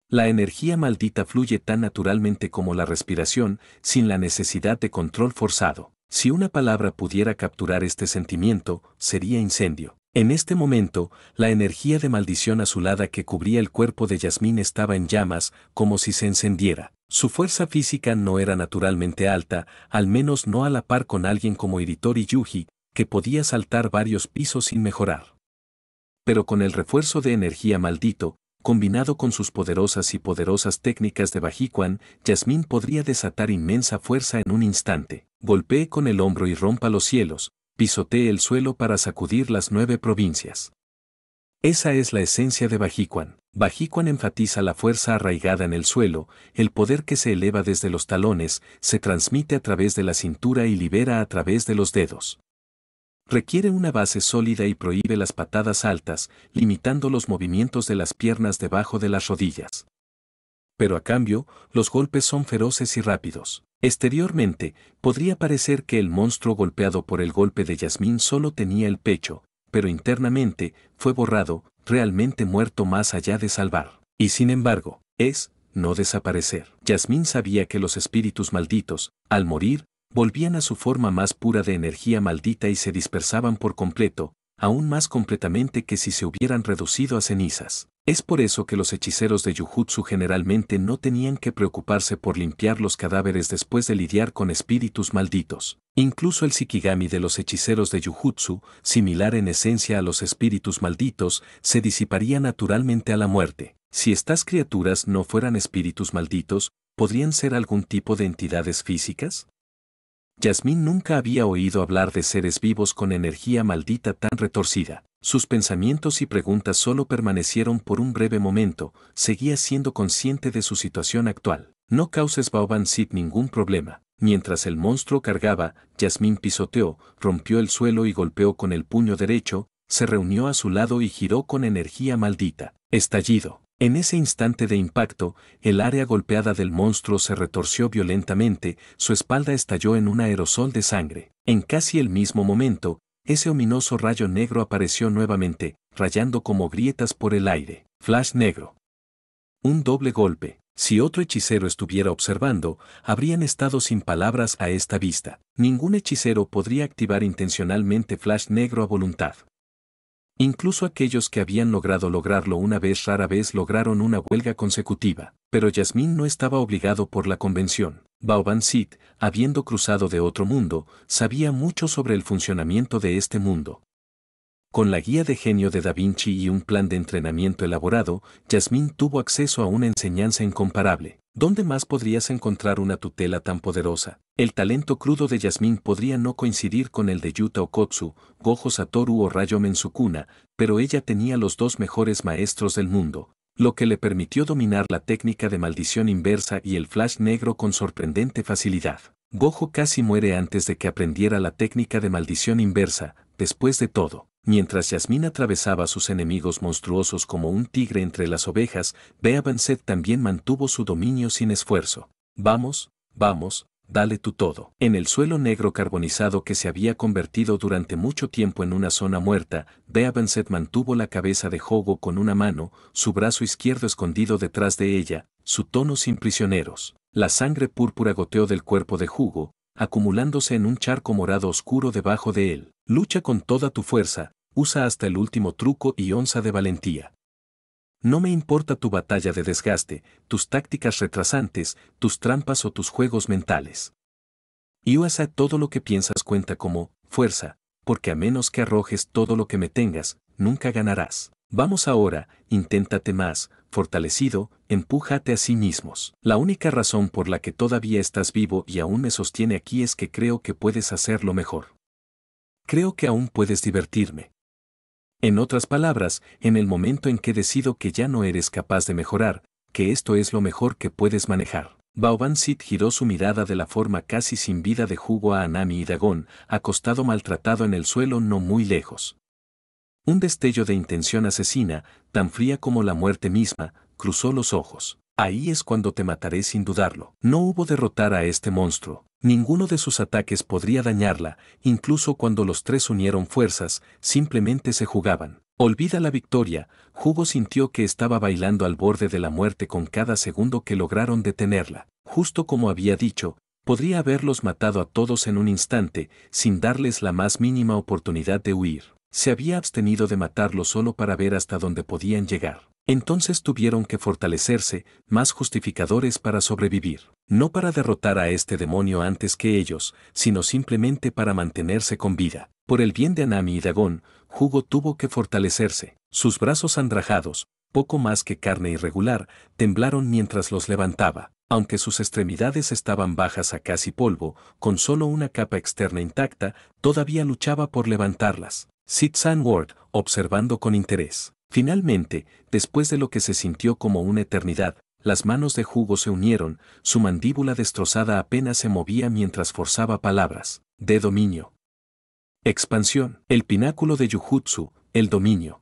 A: La energía maldita fluye tan naturalmente como la respiración, sin la necesidad de control forzado. Si una palabra pudiera capturar este sentimiento, sería incendio. En este momento, la energía de maldición azulada que cubría el cuerpo de Yasmín estaba en llamas, como si se encendiera. Su fuerza física no era naturalmente alta, al menos no a la par con alguien como Iritori Yuji, que podía saltar varios pisos sin mejorar. Pero con el refuerzo de energía maldito, combinado con sus poderosas técnicas de Bajikuan, Yasmín podría desatar inmensa fuerza en un instante. Golpee con el hombro y rompa los cielos, pisotee el suelo para sacudir las 9 provincias. Esa es la esencia de Bajikuan. Bajikuan enfatiza la fuerza arraigada en el suelo, el poder que se eleva desde los talones, se transmite a través de la cintura y libera a través de los dedos. Requiere una base sólida y prohíbe las patadas altas, limitando los movimientos de las piernas debajo de las rodillas. Pero a cambio, los golpes son feroces y rápidos. Exteriormente, podría parecer que el monstruo golpeado por el golpe de Yasmín solo tenía el pecho, pero internamente, fue borrado, realmente muerto más allá de salvar. Y sin embargo, no desaparecer. Yasmín sabía que los espíritus malditos, al morir, volvían a su forma más pura de energía maldita y se dispersaban por completo, aún más completamente que si se hubieran reducido a cenizas. Es por eso que los hechiceros de Jujutsu generalmente no tenían que preocuparse por limpiar los cadáveres después de lidiar con espíritus malditos. Incluso el Shikigami de los hechiceros de Jujutsu, similar en esencia a los espíritus malditos, se disiparía naturalmente a la muerte. Si estas criaturas no fueran espíritus malditos, ¿podrían ser algún tipo de entidades físicas? Yasmín nunca había oído hablar de seres vivos con energía maldita tan retorcida. Sus pensamientos y preguntas solo permanecieron por un breve momento, seguía siendo consciente de su situación actual. No causes Baoban Sid ningún problema. Mientras el monstruo cargaba, Yasmín pisoteó, rompió el suelo y golpeó con el puño derecho, se reunió a su lado y giró con energía maldita. Estallido. En ese instante de impacto, el área golpeada del monstruo se retorció violentamente, su espalda estalló en un aerosol de sangre. En casi el mismo momento, ese ominoso rayo negro apareció nuevamente, rayando como grietas por el aire. Flash negro. Un doble golpe. Si otro hechicero estuviera observando, habrían estado sin palabras a esta vista. Ningún hechicero podría activar intencionalmente flash negro a voluntad. Incluso aquellos que habían lograrlo una vez rara vez lograron una huelga consecutiva. Pero Yasmín no estaba obligado por la convención. Baoban Sid, habiendo cruzado de otro mundo, sabía mucho sobre el funcionamiento de este mundo. Con la guía de genio de Da Vinci y un plan de entrenamiento elaborado, Yasmín tuvo acceso a una enseñanza incomparable. ¿Dónde más podrías encontrar una tutela tan poderosa? El talento crudo de Yasmín podría no coincidir con el de Yuta Okkotsu, Gojo Satoru o Rayomen Sukuna, pero ella tenía los 2 mejores maestros del mundo, lo que le permitió dominar la técnica de maldición inversa y el flash negro con sorprendente facilidad. Gojo casi muere antes de que aprendiera la técnica de maldición inversa. Después de todo, mientras Yasmín atravesaba a sus enemigos monstruosos como un tigre entre las ovejas, Beavan Sid también mantuvo su dominio sin esfuerzo. Vamos, dale tú todo. En el suelo negro carbonizado que se había convertido durante mucho tiempo en una zona muerta, Beavan Sid mantuvo la cabeza de Hogo con una mano, su brazo izquierdo escondido detrás de ella, su tono sin prisioneros. La sangre púrpura goteó del cuerpo de Hugo, acumulándose en un charco morado oscuro debajo de él. Lucha con toda tu fuerza, usa hasta el último truco y onza de valentía. No me importa tu batalla de desgaste, tus tácticas retrasantes, tus trampas o tus juegos mentales. Y usa todo lo que piensas cuenta como fuerza, porque a menos que arrojes todo lo que me tengas, nunca ganarás. Vamos ahora, inténtate más, fortalecido, empújate a sí mismos. La única razón por la que todavía estás vivo y aún me sostiene aquí es que creo que puedes hacerlo mejor. Creo que aún puedes divertirme. En otras palabras, en el momento en que decido que ya no eres capaz de mejorar, que esto es lo mejor que puedes manejar. Baoban Sid giró su mirada de la forma casi sin vida de Hugo a Anami y Dagon, acostado maltratado en el suelo no muy lejos. Un destello de intención asesina, tan fría como la muerte misma, cruzó los ojos. Ahí es cuando te mataré sin dudarlo. No hubo derrotar a este monstruo. Ninguno de sus ataques podría dañarla, incluso cuando los tres unieron fuerzas, simplemente se jugaban. Olvida la victoria, Hugo sintió que estaba bailando al borde de la muerte con cada segundo que lograron detenerla. Justo como había dicho, podría haberlos matado a todos en un instante, sin darles la más mínima oportunidad de huir. Se había abstenido de matarlos solo para ver hasta dónde podían llegar. Entonces tuvieron que fortalecerse, más justificadores para sobrevivir. No para derrotar a este demonio antes que ellos, sino simplemente para mantenerse con vida. Por el bien de Anami y Dagon, Hugo tuvo que fortalecerse. Sus brazos andrajados, poco más que carne irregular, temblaron mientras los levantaba. Aunque sus extremidades estaban bajas a casi polvo, con solo una capa externa intacta, todavía luchaba por levantarlas. Sid Sanward, observando con interés. Finalmente, después de lo que se sintió como una eternidad, las manos de Hugo se unieron, su mandíbula destrozada apenas se movía mientras forzaba palabras. De dominio. Expansión. El pináculo de Jujutsu, el dominio.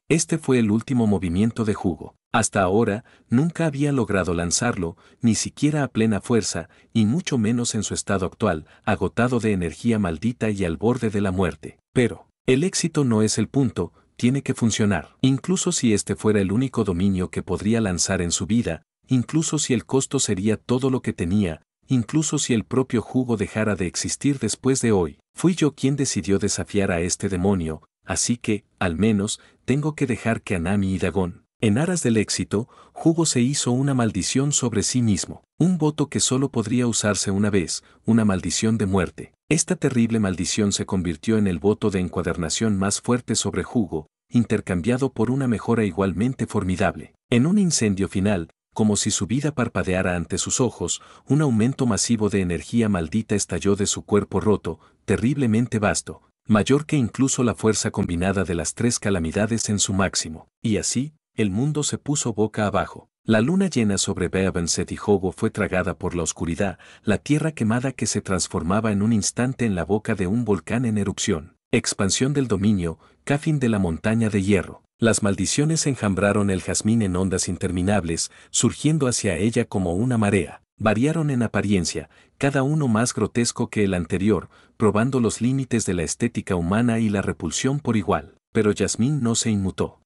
A: Este fue el último movimiento de Hugo. Hasta ahora, nunca había logrado lanzarlo, ni siquiera a plena fuerza, y mucho menos en su estado actual, agotado de energía maldita y al borde de la muerte. Pero, el éxito no es el punto, tiene que funcionar. Incluso si este fuera el único dominio que podría lanzar en su vida, incluso si el costo sería todo lo que tenía, incluso si el propio Hugo dejara de existir después de hoy. Fui yo quien decidió desafiar a este demonio, así que, al menos, tengo que dejar que Anami y Dagon. En aras del éxito, Hugo se hizo una maldición sobre sí mismo. Un voto que solo podría usarse una vez, una maldición de muerte. Esta terrible maldición se convirtió en el voto de encuadernación más fuerte sobre Hugo, intercambiado por una mejora igualmente formidable. En un incendio final, como si su vida parpadeara ante sus ojos, un aumento masivo de energía maldita estalló de su cuerpo roto, terriblemente vasto, mayor que incluso la fuerza combinada de las tres calamidades en su máximo. Y así, el mundo se puso boca abajo. La luna llena sobre Beabenset y Hugo fue tragada por la oscuridad, la tierra quemada que se transformaba en un instante en la boca de un volcán en erupción. Expansión del dominio, Cafin de la montaña de hierro. Las maldiciones enjambraron el jazmín en ondas interminables, surgiendo hacia ella como una marea. Variaron en apariencia, cada uno más grotesco que el anterior, probando los límites de la estética humana y la repulsión por igual. Pero Yasmín no se inmutó.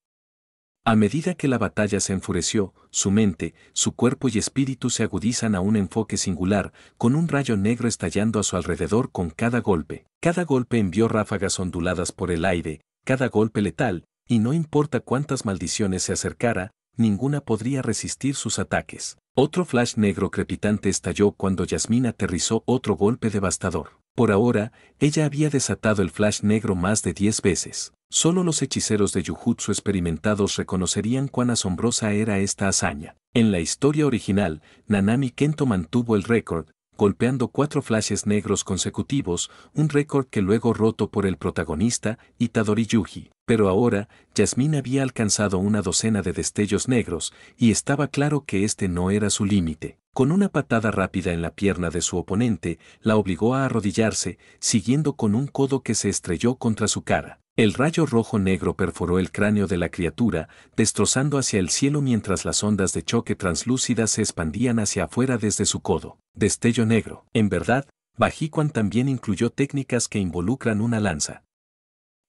A: A medida que la batalla se enfureció, su mente, su cuerpo y espíritu se agudizan a un enfoque singular, con un rayo negro estallando a su alrededor con cada golpe. Cada golpe envió ráfagas onduladas por el aire, cada golpe letal, y no importa cuántas maldiciones se acercara, ninguna podría resistir sus ataques. Otro flash negro crepitante estalló cuando Yasmín aterrizó otro golpe devastador. Por ahora, ella había desatado el flash negro más de 10 veces. Solo los hechiceros de Jujutsu experimentados reconocerían cuán asombrosa era esta hazaña. En la historia original, Nanami Kento mantuvo el récord, golpeando 4 flashes negros consecutivos, un récord que luego roto por el protagonista, Itadori Yuji. Pero ahora, Yasmín había alcanzado una docena de destellos negros, y estaba claro que este no era su límite. Con una patada rápida en la pierna de su oponente, la obligó a arrodillarse, siguiendo con un codo que se estrelló contra su cara. El rayo rojo negro perforó el cráneo de la criatura, destrozando hacia el cielo mientras las ondas de choque translúcidas se expandían hacia afuera desde su codo. Destello negro. En verdad, Bajikuan también incluyó técnicas que involucran una lanza.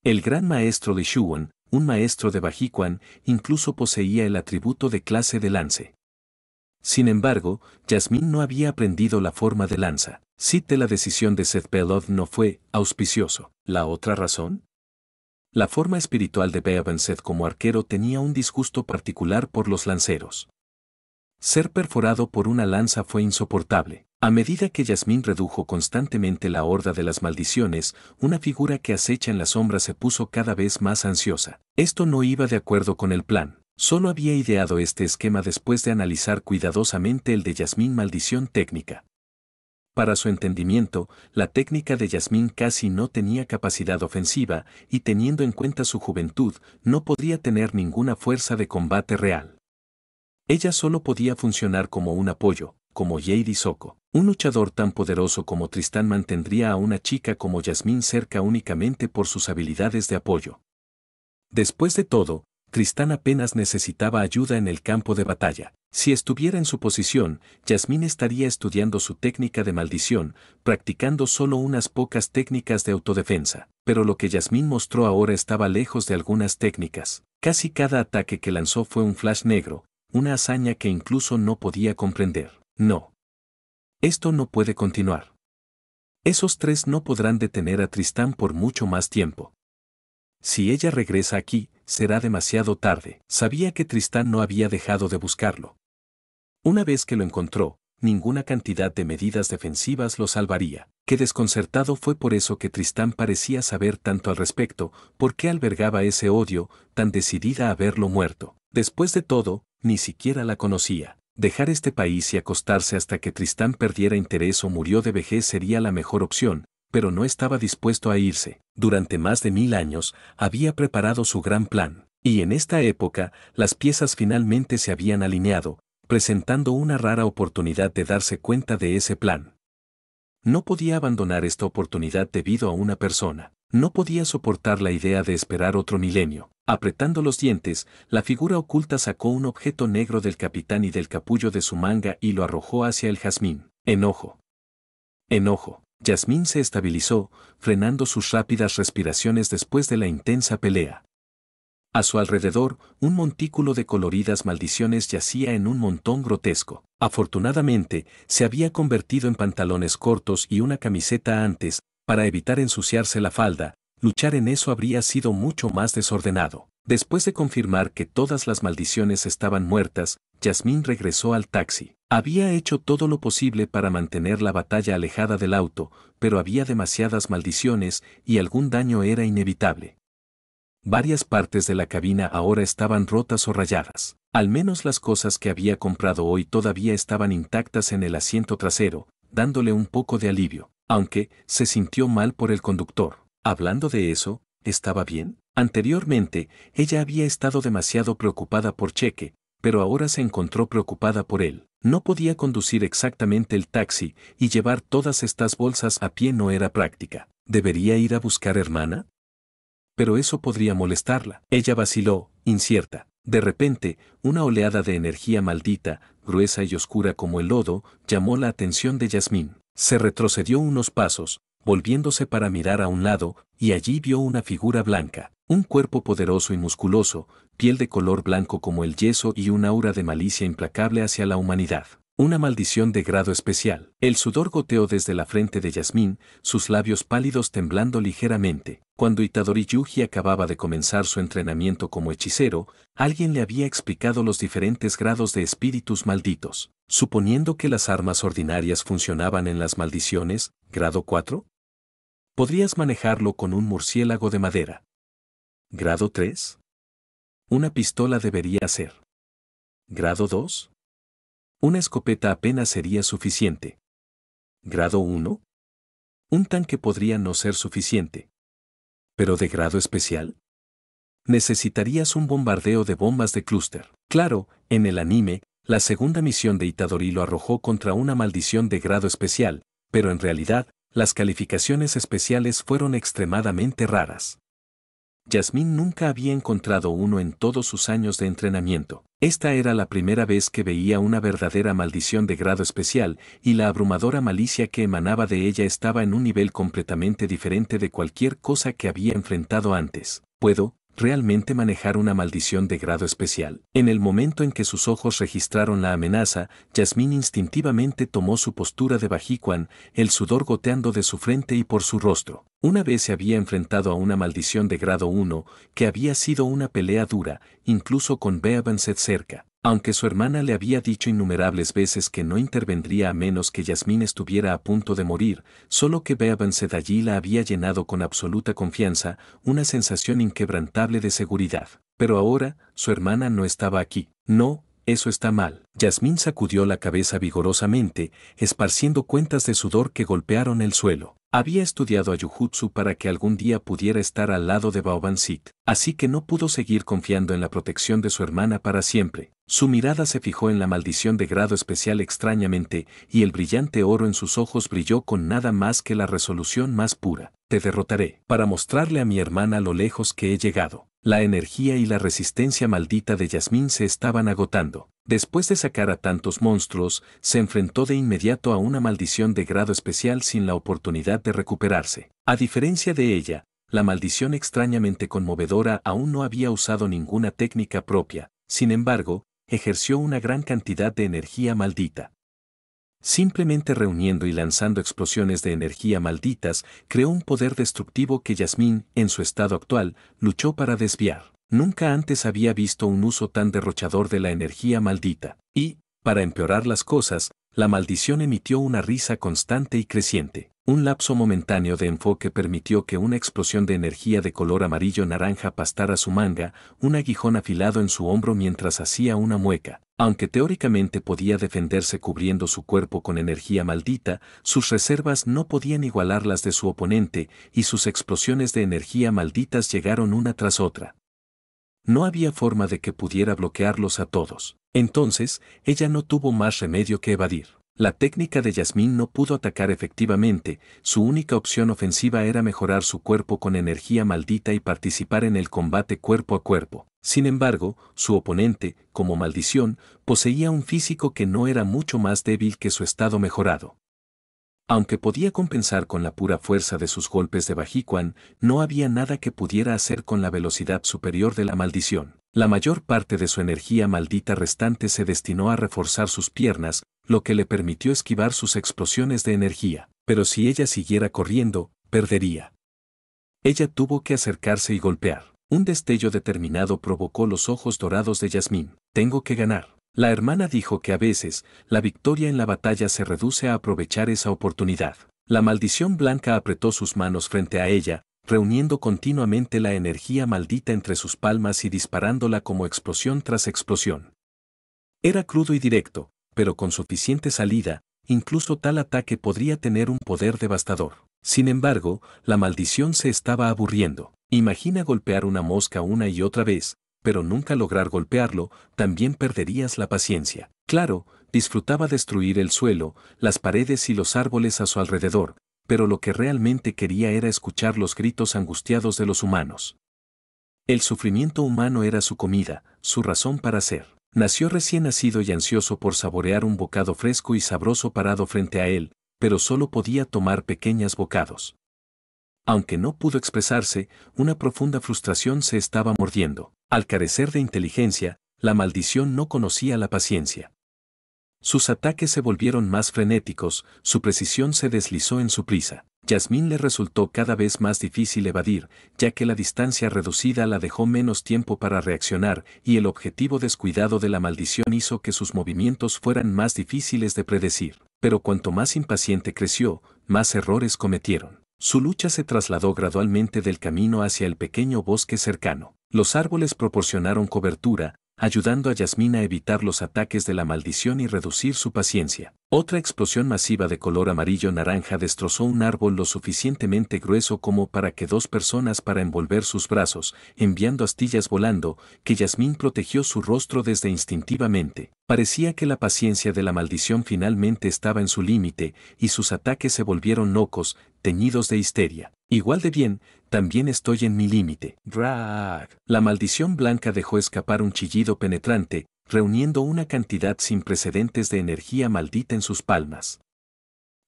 A: El gran maestro de Shuon, un maestro de Bajikuan, incluso poseía el atributo de clase de lance. Sin embargo, Yasmín no había aprendido la forma de lanza. Sí, la decisión de Seth Belov no fue auspicioso. ¿La otra razón? La forma espiritual de Beabenset como arquero tenía un disgusto particular por los lanceros. Ser perforado por una lanza fue insoportable. A medida que Yasmín redujo constantemente la horda de las maldiciones, una figura que acecha en la sombra se puso cada vez más ansiosa. Esto no iba de acuerdo con el plan. Solo había ideado este esquema después de analizar cuidadosamente el de Yasmín maldición técnica. Para su entendimiento, la técnica de Yasmín casi no tenía capacidad ofensiva y teniendo en cuenta su juventud, no podría tener ninguna fuerza de combate real. Ella solo podía funcionar como un apoyo, como Lady Soko. Un luchador tan poderoso como Tristán mantendría a una chica como Yasmín cerca únicamente por sus habilidades de apoyo. Después de todo, Tristán apenas necesitaba ayuda en el campo de batalla. Si estuviera en su posición, Yasmín estaría estudiando su técnica de maldición, practicando solo unas pocas técnicas de autodefensa. Pero lo que Yasmín mostró ahora estaba lejos de algunas técnicas. Casi cada ataque que lanzó fue un flash negro, una hazaña que incluso no podía comprender. No. Esto no puede continuar. Esos tres no podrán detener a Tristán por mucho más tiempo. Si ella regresa aquí, será demasiado tarde. Sabía que Tristán no había dejado de buscarlo. Una vez que lo encontró, ninguna cantidad de medidas defensivas lo salvaría. Qué desconcertado fue por eso que Tristán parecía saber tanto al respecto, por qué albergaba ese odio, tan decidida a verlo muerto. Después de todo, ni siquiera la conocía. Dejar este país y acostarse hasta que Tristán perdiera interés o murió de vejez sería la mejor opción, pero no estaba dispuesto a irse. Durante más de 1000 años, había preparado su gran plan, y en esta época, las piezas finalmente se habían alineado, presentando una rara oportunidad de darse cuenta de ese plan. No podía abandonar esta oportunidad debido a una persona. No podía soportar la idea de esperar otro milenio. Apretando los dientes, la figura oculta sacó un objeto negro del capitán y del capullo de su manga y lo arrojó hacia el jazmín. Enojo. Enojo. Yasmín se estabilizó, frenando sus rápidas respiraciones después de la intensa pelea. A su alrededor, un montículo de coloridas maldiciones yacía en un montón grotesco. Afortunadamente, se había convertido en pantalones cortos y una camiseta antes, para evitar ensuciarse la falda. Luchar en eso habría sido mucho más desordenado. Después de confirmar que todas las maldiciones estaban muertas, Yasmín regresó al taxi. Había hecho todo lo posible para mantener la batalla alejada del auto, pero había demasiadas maldiciones y algún daño era inevitable. Varias partes de la cabina ahora estaban rotas o rayadas. Al menos las cosas que había comprado hoy todavía estaban intactas en el asiento trasero, dándole un poco de alivio, aunque se sintió mal por el conductor. Hablando de eso, ¿estaba bien? Anteriormente, ella había estado demasiado preocupada por Cheque, pero ahora se encontró preocupada por él. No podía conducir exactamente el taxi y llevar todas estas bolsas a pie no era práctica. ¿Debería ir a buscar hermana? Pero eso podría molestarla. Ella vaciló, incierta. De repente, una oleada de energía maldita, gruesa y oscura como el lodo, llamó la atención de Yasmín. Se retrocedió unos pasos, volviéndose para mirar a un lado, y allí vio una figura blanca, un cuerpo poderoso y musculoso, piel de color blanco como el yeso y un aura de malicia implacable hacia la humanidad. Una maldición de grado especial. El sudor goteó desde la frente de Yasmín, sus labios pálidos temblando ligeramente. Cuando Itadori Yuji acababa de comenzar su entrenamiento como hechicero, alguien le había explicado los diferentes grados de espíritus malditos. Suponiendo que las armas ordinarias funcionaban en las maldiciones, ¿grado 4? Podrías manejarlo con un murciélago de madera. ¿Grado 3? Una pistola debería ser. ¿Grado 2? Una escopeta apenas sería suficiente. ¿Grado 1? Un tanque podría no ser suficiente. ¿Pero de grado especial? Necesitarías un bombardeo de bombas de clúster. Claro, en el anime, la segunda misión de Itadori lo arrojó contra una maldición de grado especial, pero en realidad, las calificaciones especiales fueron extremadamente raras. Yasmín nunca había encontrado uno en todos sus años de entrenamiento. Esta era la primera vez que veía una verdadera maldición de grado especial, y la abrumadora malicia que emanaba de ella estaba en un nivel completamente diferente de cualquier cosa que había enfrentado antes. ¿Puedo realmente manejar una maldición de grado especial. En el momento en que sus ojos registraron la amenaza, Yasmín instintivamente tomó su postura de Bajiquan, el sudor goteando de su frente y por su rostro. Una vez se había enfrentado a una maldición de grado 1, que había sido una pelea dura, incluso con Beavanset cerca. Aunque su hermana le había dicho innumerables veces que no intervendría a menos que Yasmín estuviera a punto de morir, solo que Beavanset allí la había llenado con absoluta confianza, una sensación inquebrantable de seguridad. Pero ahora, su hermana no estaba aquí. No, eso está mal. Yasmín sacudió la cabeza vigorosamente, esparciendo cuentas de sudor que golpearon el suelo. Había estudiado Ayujutsu para que algún día pudiera estar al lado de Baobansit, así que no pudo seguir confiando en la protección de su hermana para siempre. Su mirada se fijó en la maldición de grado especial extrañamente, y el brillante oro en sus ojos brilló con nada más que la resolución más pura. Te derrotaré, para mostrarle a mi hermana lo lejos que he llegado. La energía y la resistencia maldita de Yasmín se estaban agotando. Después de sacar a tantos monstruos, se enfrentó de inmediato a una maldición de grado especial sin la oportunidad de recuperarse. A diferencia de ella, la maldición extrañamente conmovedora aún no había usado ninguna técnica propia, sin embargo, ejerció una gran cantidad de energía maldita. Simplemente reuniendo y lanzando explosiones de energía malditas, creó un poder destructivo que Yasmín, en su estado actual, luchó para desviar. Nunca antes había visto un uso tan derrochador de la energía maldita. Y, para empeorar las cosas, la maldición emitió una risa constante y creciente. Un lapso momentáneo de enfoque permitió que una explosión de energía de color amarillo-naranja pastara su manga, un aguijón afilado en su hombro mientras hacía una mueca. Aunque teóricamente podía defenderse cubriendo su cuerpo con energía maldita, sus reservas no podían igualar las de su oponente, y sus explosiones de energía malditas llegaron una tras otra. No había forma de que pudiera bloquearlos a todos. Entonces, ella no tuvo más remedio que evadir. La técnica de Yasmín no pudo atacar efectivamente, su única opción ofensiva era mejorar su cuerpo con energía maldita y participar en el combate cuerpo a cuerpo. Sin embargo, su oponente, como maldición, poseía un físico que no era mucho más débil que su estado mejorado. Aunque podía compensar con la pura fuerza de sus golpes de Bajiquan, no había nada que pudiera hacer con la velocidad superior de la maldición. La mayor parte de su energía maldita restante se destinó a reforzar sus piernas, lo que le permitió esquivar sus explosiones de energía. Pero si ella siguiera corriendo, perdería. Ella tuvo que acercarse y golpear. Un destello determinado provocó los ojos dorados de Yasmín. Tengo que ganar. La hermana dijo que a veces, la victoria en la batalla se reduce a aprovechar esa oportunidad. La maldición blanca apretó sus manos frente a ella, reuniendo continuamente la energía maldita entre sus palmas y disparándola como explosión tras explosión. Era crudo y directo, pero con suficiente salida, incluso tal ataque podría tener un poder devastador. Sin embargo, la maldición se estaba aburriendo. Imagina golpear una mosca una y otra vez, pero nunca lograr golpearlo, también perderías la paciencia. Claro, disfrutaba destruir el suelo, las paredes y los árboles a su alrededor, pero lo que realmente quería era escuchar los gritos angustiados de los humanos. El sufrimiento humano era su comida, su razón para ser. Nació recién nacido y ansioso por saborear un bocado fresco y sabroso parado frente a él, pero solo podía tomar pequeños bocados. Aunque no pudo expresarse, una profunda frustración se estaba mordiendo. Al carecer de inteligencia, la maldición no conocía la paciencia. Sus ataques se volvieron más frenéticos, su precisión se deslizó en su prisa. Yasmín le resultó cada vez más difícil evadir, ya que la distancia reducida la dejó menos tiempo para reaccionar y el objetivo descuidado de la maldición hizo que sus movimientos fueran más difíciles de predecir. Pero cuanto más impaciente creció, más errores cometieron. Su lucha se trasladó gradualmente del camino hacia el pequeño bosque cercano. Los árboles proporcionaron cobertura, ayudando a Yasmín a evitar los ataques de la maldición y reducir su paciencia. Otra explosión masiva de color amarillo-naranja destrozó un árbol lo suficientemente grueso como para que dos personas para envolver sus brazos, enviando astillas volando, que Yasmín protegió su rostro desde instintivamente. Parecía que la paciencia de la maldición finalmente estaba en su límite, y sus ataques se volvieron locos, teñidos de histeria. Igual de bien, también estoy en mi límite. Drag. La maldición blanca dejó escapar un chillido penetrante, reuniendo una cantidad sin precedentes de energía maldita en sus palmas.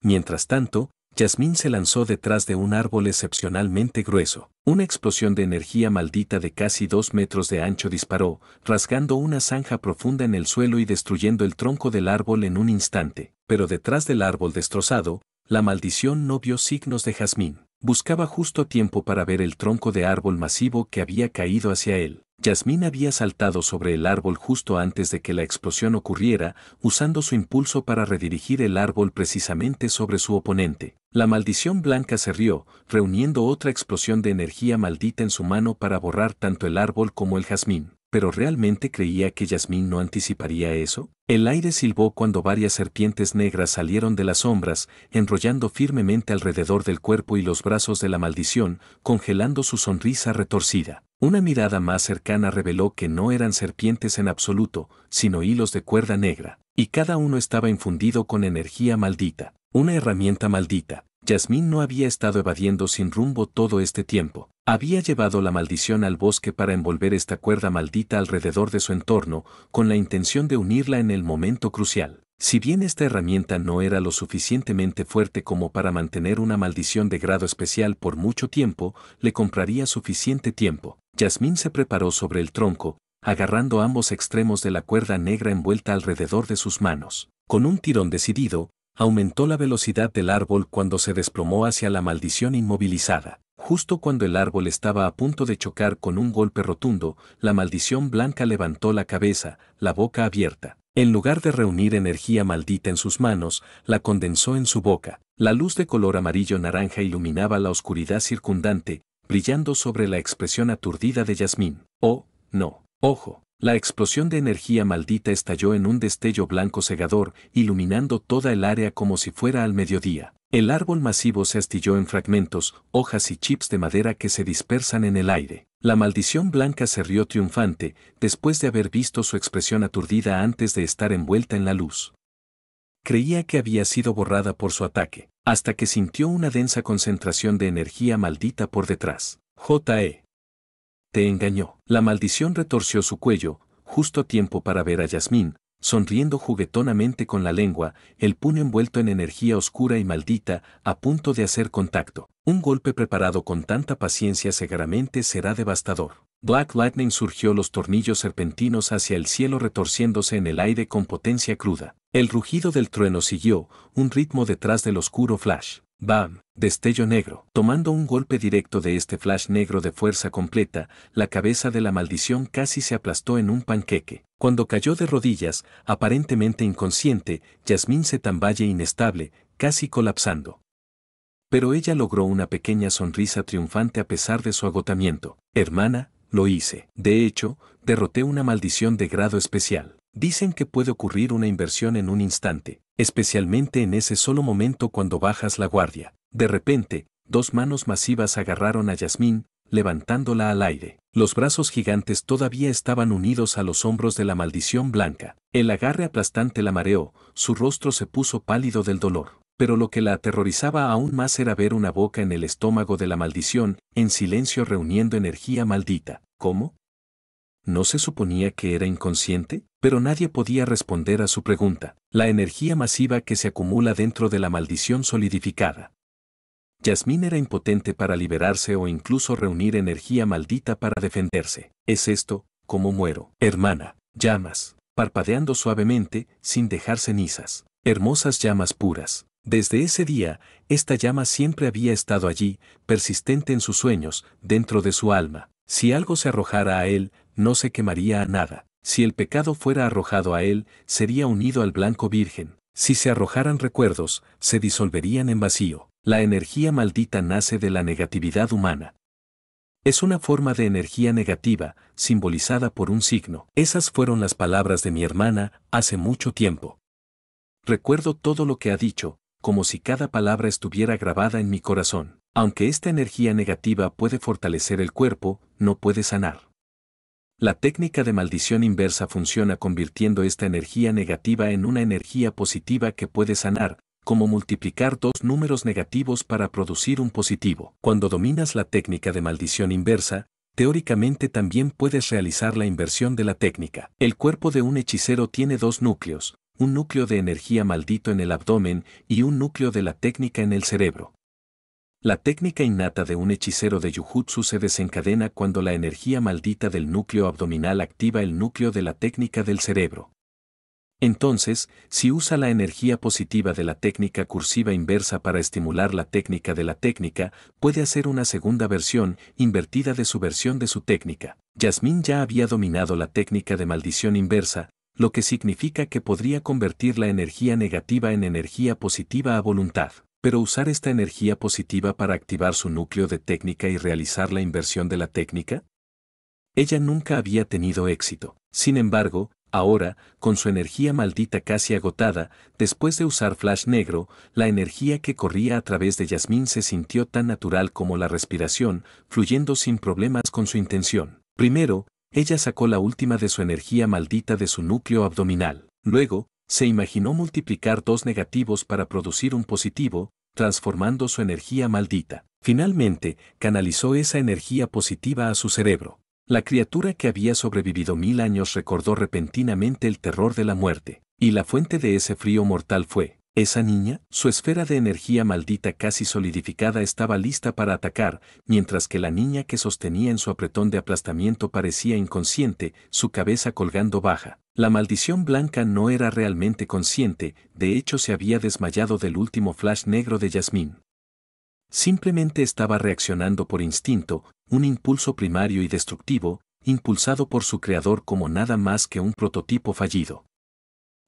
A: Mientras tanto, Yasmín se lanzó detrás de un árbol excepcionalmente grueso. Una explosión de energía maldita de casi 2 metros de ancho disparó, rasgando una zanja profunda en el suelo y destruyendo el tronco del árbol en un instante. Pero detrás del árbol destrozado, la maldición no vio signos de Yasmín. Buscaba justo tiempo para ver el tronco de árbol masivo que había caído hacia él. Yasmín había saltado sobre el árbol justo antes de que la explosión ocurriera, usando su impulso para redirigir el árbol precisamente sobre su oponente. La maldición blanca se rió, reuniendo otra explosión de energía maldita en su mano para borrar tanto el árbol como el jazmín. ¿Pero realmente creía que Yasmín no anticiparía eso? El aire silbó cuando varias serpientes negras salieron de las sombras, enrollando firmemente alrededor del cuerpo y los brazos de la maldición, congelando su sonrisa retorcida. Una mirada más cercana reveló que no eran serpientes en absoluto, sino hilos de cuerda negra, y cada uno estaba infundido con energía maldita. Una herramienta maldita. Yasmín no había estado evadiendo sin rumbo todo este tiempo. Había llevado la maldición al bosque para envolver esta cuerda maldita alrededor de su entorno, con la intención de unirla en el momento crucial. Si bien esta herramienta no era lo suficientemente fuerte como para mantener una maldición de grado especial por mucho tiempo, le compraría suficiente tiempo. Yasmín se preparó sobre el tronco, agarrando ambos extremos de la cuerda negra envuelta alrededor de sus manos. Con un tirón decidido, aumentó la velocidad del árbol cuando se desplomó hacia la maldición inmovilizada. Justo cuando el árbol estaba a punto de chocar con un golpe rotundo, la maldición blanca levantó la cabeza, la boca abierta. En lugar de reunir energía maldita en sus manos, la condensó en su boca. La luz de color amarillo-naranja iluminaba la oscuridad circundante, brillando sobre la expresión aturdida de Yasmín. ¡Oh, no! ¡Ojo! La explosión de energía maldita estalló en un destello blanco cegador, iluminando toda el área como si fuera al mediodía. El árbol masivo se astilló en fragmentos, hojas y chips de madera que se dispersan en el aire. La maldición blanca se rió triunfante, después de haber visto su expresión aturdida antes de estar envuelta en la luz. Creía que había sido borrada por su ataque, hasta que sintió una densa concentración de energía maldita por detrás. J.E. Te engañó. La maldición retorció su cuello, justo a tiempo para ver a Yasmín, sonriendo juguetonamente con la lengua, el puño envuelto en energía oscura y maldita, a punto de hacer contacto. Un golpe preparado con tanta paciencia seguramente será devastador. Black Lightning surgió los tornillos serpentinos hacia el cielo retorciéndose en el aire con potencia cruda. El rugido del trueno siguió, un ritmo detrás del oscuro flash. ¡Bam! Destello negro. Tomando un golpe directo de este flash negro de fuerza completa, la cabeza de la maldición casi se aplastó en un panqueque. Cuando cayó de rodillas, aparentemente inconsciente, Yasmín se tambaleó inestable, casi colapsando. Pero ella logró una pequeña sonrisa triunfante a pesar de su agotamiento. Hermana, lo hice. De hecho, derroté una maldición de grado especial. Dicen que puede ocurrir una inversión en un instante, especialmente en ese solo momento cuando bajas la guardia. De repente, dos manos masivas agarraron a Yasmín, levantándola al aire. Los brazos gigantes todavía estaban unidos a los hombros de la maldición blanca. El agarre aplastante la mareó, su rostro se puso pálido del dolor. Pero lo que la aterrorizaba aún más era ver una boca en el estómago de la maldición, en silencio reuniendo energía maldita. ¿Cómo? ¿No se suponía que era inconsciente? Pero nadie podía responder a su pregunta. La energía masiva que se acumula dentro de la maldición solidificada. Yasmín era impotente para liberarse o incluso reunir energía maldita para defenderse. ¿Es esto, cómo muero? Hermana, llamas, parpadeando suavemente, sin dejar cenizas. Hermosas llamas puras. Desde ese día, esta llama siempre había estado allí, persistente en sus sueños, dentro de su alma. Si algo se arrojara a él, no se quemaría a nada. Si el pecado fuera arrojado a él, sería unido al blanco virgen. Si se arrojaran recuerdos, se disolverían en vacío. La energía maldita nace de la negatividad humana. Es una forma de energía negativa, simbolizada por un signo. Esas fueron las palabras de mi hermana, hace mucho tiempo. Recuerdo todo lo que ha dicho, como si cada palabra estuviera grabada en mi corazón. Aunque esta energía negativa puede fortalecer el cuerpo, no puede sanar. La técnica de maldición inversa funciona convirtiendo esta energía negativa en una energía positiva que puede sanar, como multiplicar dos números negativos para producir un positivo. Cuando dominas la técnica de maldición inversa, teóricamente también puedes realizar la inversión de la técnica. El cuerpo de un hechicero tiene dos núcleos, un núcleo de energía maldito en el abdomen y un núcleo de la técnica en el cerebro. La técnica innata de un hechicero de Jujutsu se desencadena cuando la energía maldita del núcleo abdominal activa el núcleo de la técnica del cerebro. Entonces, si usa la energía positiva de la técnica cursiva inversa para estimular la técnica de la técnica, puede hacer una segunda versión, invertida de su versión de su técnica. Jasmine ya había dominado la técnica de maldición inversa, lo que significa que podría convertir la energía negativa en energía positiva a voluntad. Pero usar esta energía positiva para activar su núcleo de técnica y realizar la inversión de la técnica? Ella nunca había tenido éxito. Sin embargo, ahora, con su energía maldita casi agotada, después de usar Flash Negro, la energía que corría a través de Jasmine se sintió tan natural como la respiración, fluyendo sin problemas con su intención. Primero, ella sacó la última de su energía maldita de su núcleo abdominal. Luego, se imaginó multiplicar dos negativos para producir un positivo, transformando su energía maldita. Finalmente, canalizó esa energía positiva a su cerebro. La criatura que había sobrevivido 1000 años recordó repentinamente el terror de la muerte, y la fuente de ese frío mortal fue, ¿esa niña? Su esfera de energía maldita casi solidificada estaba lista para atacar, mientras que la niña que sostenía en su apretón de aplastamiento parecía inconsciente, su cabeza colgando baja. La maldición blanca no era realmente consciente, de hecho se había desmayado del último flash negro de Jasmine. Simplemente estaba reaccionando por instinto, un impulso primario y destructivo, impulsado por su creador como nada más que un prototipo fallido.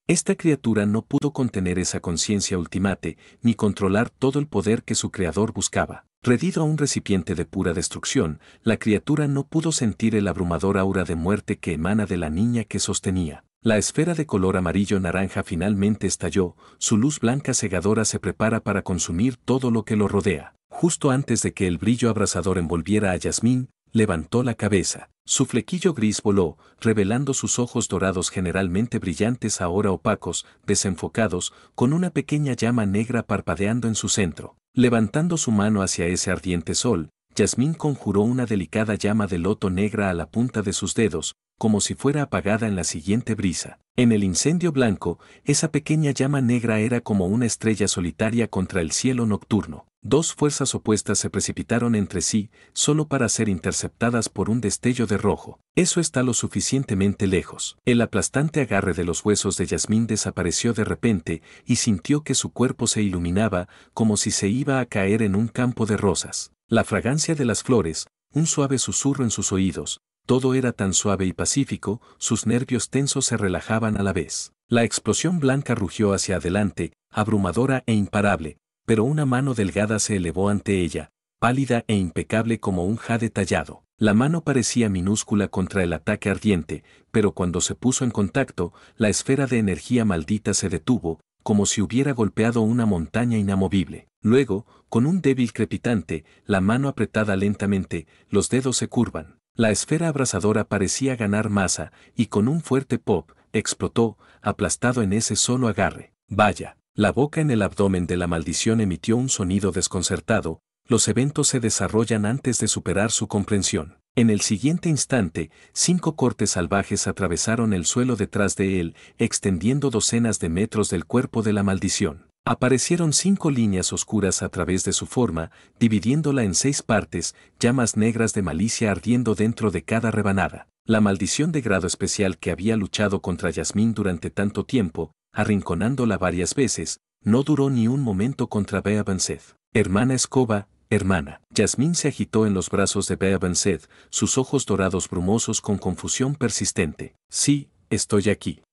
A: Esta criatura no pudo contener esa conciencia ultimate, ni controlar todo el poder que su creador buscaba. Redido a un recipiente de pura destrucción, la criatura no pudo sentir el abrumador aura de muerte que emana de la niña que sostenía. La esfera de color amarillo-naranja finalmente estalló, su luz blanca cegadora se prepara para consumir todo lo que lo rodea. Justo antes de que el brillo abrasador envolviera a Jasmine, levantó la cabeza. Su flequillo gris voló, revelando sus ojos dorados generalmente brillantes ahora opacos, desenfocados, con una pequeña llama negra parpadeando en su centro. Levantando su mano hacia ese ardiente sol, Jasmine conjuró una delicada llama de loto negra a la punta de sus dedos, como si fuera apagada en la siguiente brisa. En el incendio blanco, esa pequeña llama negra era como una estrella solitaria contra el cielo nocturno. Dos fuerzas opuestas se precipitaron entre sí, solo para ser interceptadas por un destello de rojo. Eso está lo suficientemente lejos. El aplastante agarre de los huesos de Jasmine desapareció de repente y sintió que su cuerpo se iluminaba, como si se iba a caer en un campo de rosas. La fragancia de las flores, un suave susurro en sus oídos, todo era tan suave y pacífico, sus nervios tensos se relajaban a la vez. La explosión blanca rugió hacia adelante, abrumadora e imparable, pero una mano delgada se elevó ante ella, pálida e impecable como un jade tallado. La mano parecía minúscula contra el ataque ardiente, pero cuando se puso en contacto, la esfera de energía maldita se detuvo, como si hubiera golpeado una montaña inamovible. Luego, con un débil crepitante, la mano apretada lentamente, los dedos se curvan. La esfera abrasadora parecía ganar masa, y con un fuerte pop, explotó, aplastado en ese solo agarre. Vaya, la boca en el abdomen de la maldición emitió un sonido desconcertado, los eventos se desarrollan antes de superar su comprensión. En el siguiente instante, 5 cortes salvajes atravesaron el suelo detrás de él, extendiendo docenas de metros del cuerpo de la maldición. Aparecieron 5 líneas oscuras a través de su forma, dividiéndola en 6 partes, llamas negras de malicia ardiendo dentro de cada rebanada. La maldición de grado especial que había luchado contra Jasmine durante tanto tiempo, arrinconándola varias veces, no duró ni un momento contra Beabenset. Hermana Escoba, hermana. Jasmine se agitó en los brazos de Beabenset, sus ojos dorados brumosos con confusión persistente. Sí, estoy aquí.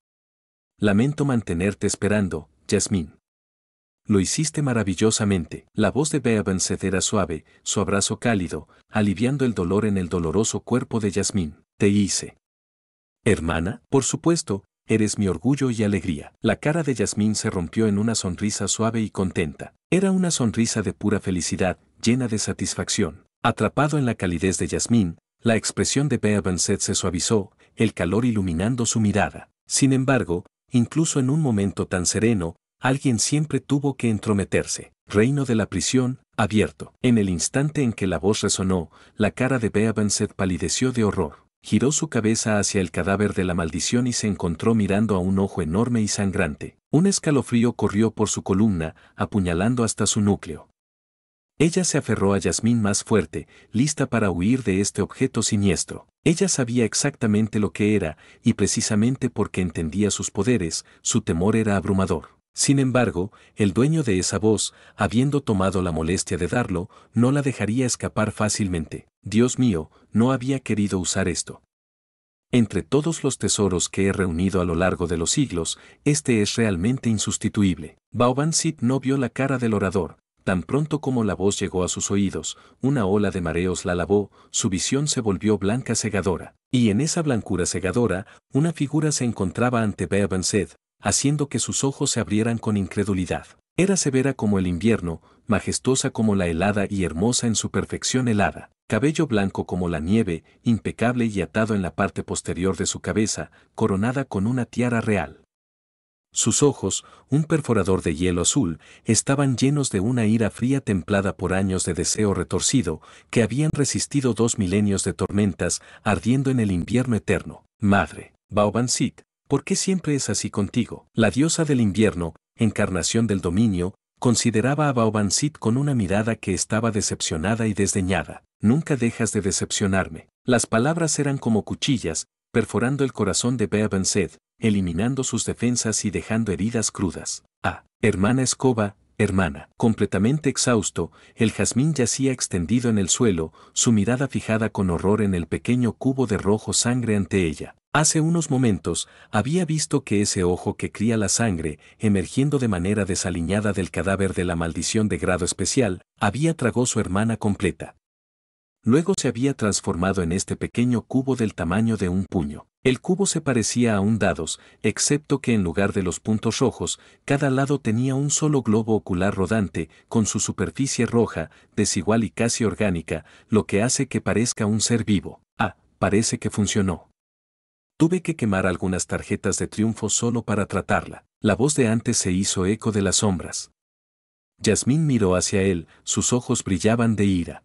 A: Lamento mantenerte esperando, Jasmine. Lo hiciste maravillosamente. La voz de Beabenset era suave, su abrazo cálido, aliviando el dolor en el doloroso cuerpo de Jasmine. Te hice. Hermana, por supuesto, eres mi orgullo y alegría. La cara de Jasmine se rompió en una sonrisa suave y contenta. Era una sonrisa de pura felicidad, llena de satisfacción. Atrapado en la calidez de Jasmine, la expresión de Beabenset se suavizó, el calor iluminando su mirada. Sin embargo, incluso en un momento tan sereno, alguien siempre tuvo que entrometerse. Reino de la prisión, abierto. En el instante en que la voz resonó, la cara de Beabenset palideció de horror. Giró su cabeza hacia el cadáver de la maldición y se encontró mirando a un ojo enorme y sangrante. Un escalofrío corrió por su columna, apuñalando hasta su núcleo. Ella se aferró a Yasmín más fuerte, lista para huir de este objeto siniestro. Ella sabía exactamente lo que era, y precisamente porque entendía sus poderes, su temor era abrumador. Sin embargo, el dueño de esa voz, habiendo tomado la molestia de darlo, no la dejaría escapar fácilmente. Dios mío, no había querido usar esto. Entre todos los tesoros que he reunido a lo largo de los siglos, este es realmente insustituible. Baobansit no vio la cara del orador. Tan pronto como la voz llegó a sus oídos, una ola de mareos la lavó, su visión se volvió blanca cegadora. Y en esa blancura cegadora, una figura se encontraba ante Baobansit, haciendo que sus ojos se abrieran con incredulidad. Era severa como el invierno, majestuosa como la helada y hermosa en su perfección helada. Cabello blanco como la nieve, impecable y atado en la parte posterior de su cabeza, coronada con una tiara real. Sus ojos, un perforador de hielo azul, estaban llenos de una ira fría templada por años de deseo retorcido, que habían resistido 2 milenios de tormentas, ardiendo en el invierno eterno. Madre, Baobansit, ¿por qué siempre es así contigo? La diosa del invierno, encarnación del dominio, consideraba a Baobansit con una mirada que estaba decepcionada y desdeñada. Nunca dejas de decepcionarme. Las palabras eran como cuchillas, perforando el corazón de Baobansit, eliminando sus defensas y dejando heridas crudas. Ah, hermana escoba, hermana. Completamente exhausto, el jazmín yacía extendido en el suelo, su mirada fijada con horror en el pequeño cubo de rojo sangre ante ella. Hace unos momentos, había visto que ese ojo que cría la sangre, emergiendo de manera desaliñada del cadáver de la maldición de grado especial, había tragado su hermana completa. Luego se había transformado en este pequeño cubo del tamaño de un puño. El cubo se parecía a un dados, excepto que en lugar de los puntos rojos, cada lado tenía un solo globo ocular rodante, con su superficie roja, desigual y casi orgánica, lo que hace que parezca un ser vivo. Ah, parece que funcionó. Tuve que quemar algunas tarjetas de triunfo solo para tratarla. La voz de antes se hizo eco de las sombras. Yasmín miró hacia él, sus ojos brillaban de ira.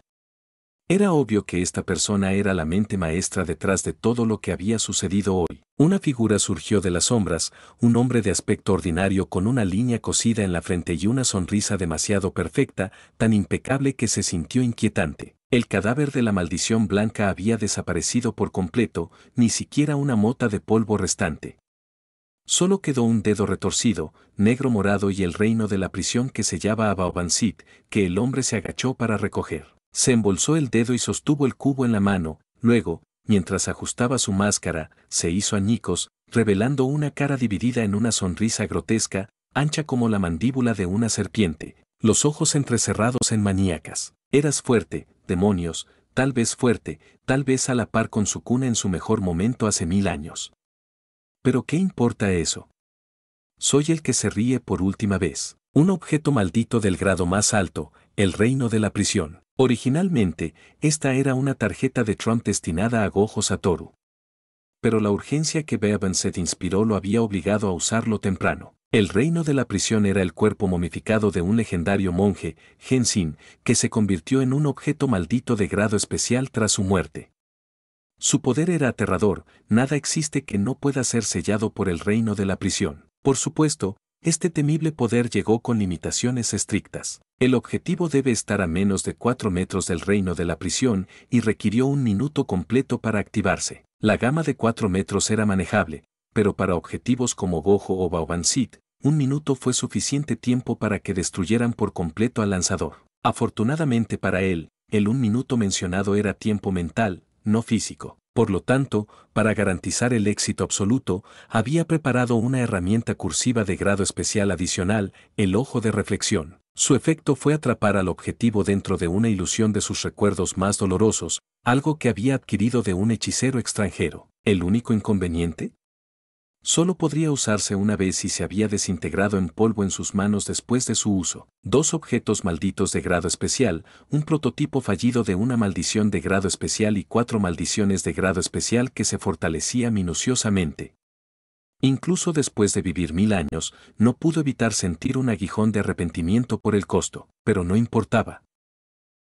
A: Era obvio que esta persona era la mente maestra detrás de todo lo que había sucedido hoy. Una figura surgió de las sombras, un hombre de aspecto ordinario con una línea cosida en la frente y una sonrisa demasiado perfecta, tan impecable que se sintió inquietante. El cadáver de la maldición blanca había desaparecido por completo, ni siquiera una mota de polvo restante. Solo quedó un dedo retorcido, negro morado y el reino de la prisión que sellaba a Baobansit, que el hombre se agachó para recoger. Se embolsó el dedo y sostuvo el cubo en la mano, luego, mientras ajustaba su máscara, se hizo añicos, revelando una cara dividida en una sonrisa grotesca, ancha como la mandíbula de una serpiente, los ojos entrecerrados en maníacas. Eras fuerte, demonios, tal vez a la par con su cuna en su mejor momento hace 1000 años. ¿Pero qué importa eso? Soy el que se ríe por última vez. Un objeto maldito del grado más alto, el reino de la prisión. Originalmente, esta era una tarjeta de Trump destinada a Gojo Satoru. Pero la urgencia que Baobansit inspiró lo había obligado a usarlo temprano. El reino de la prisión era el cuerpo momificado de un legendario monje, Genshin, que se convirtió en un objeto maldito de grado especial tras su muerte. Su poder era aterrador, nada existe que no pueda ser sellado por el reino de la prisión. Por supuesto, este temible poder llegó con limitaciones estrictas. El objetivo debe estar a menos de 4 metros del reino de la prisión y requirió 1 minuto completo para activarse. La gama de 4 metros era manejable, pero para objetivos como Gojo o Baobansit, 1 minuto fue suficiente tiempo para que destruyeran por completo al lanzador. Afortunadamente para él, el 1 minuto mencionado era tiempo mental, no físico. Por lo tanto, para garantizar el éxito absoluto, había preparado una herramienta cursiva de grado especial adicional, el ojo de reflexión. Su efecto fue atrapar al objetivo dentro de una ilusión de sus recuerdos más dolorosos, algo que había adquirido de un hechicero extranjero. ¿El único inconveniente? Solo podría usarse una vez y se había desintegrado en polvo en sus manos después de su uso. 2 objetos malditos de grado especial, un prototipo fallido de una maldición de grado especial y 4 maldiciones de grado especial que se fortalecía minuciosamente. Incluso después de vivir 1000 años, no pudo evitar sentir un aguijón de arrepentimiento por el costo, pero no importaba.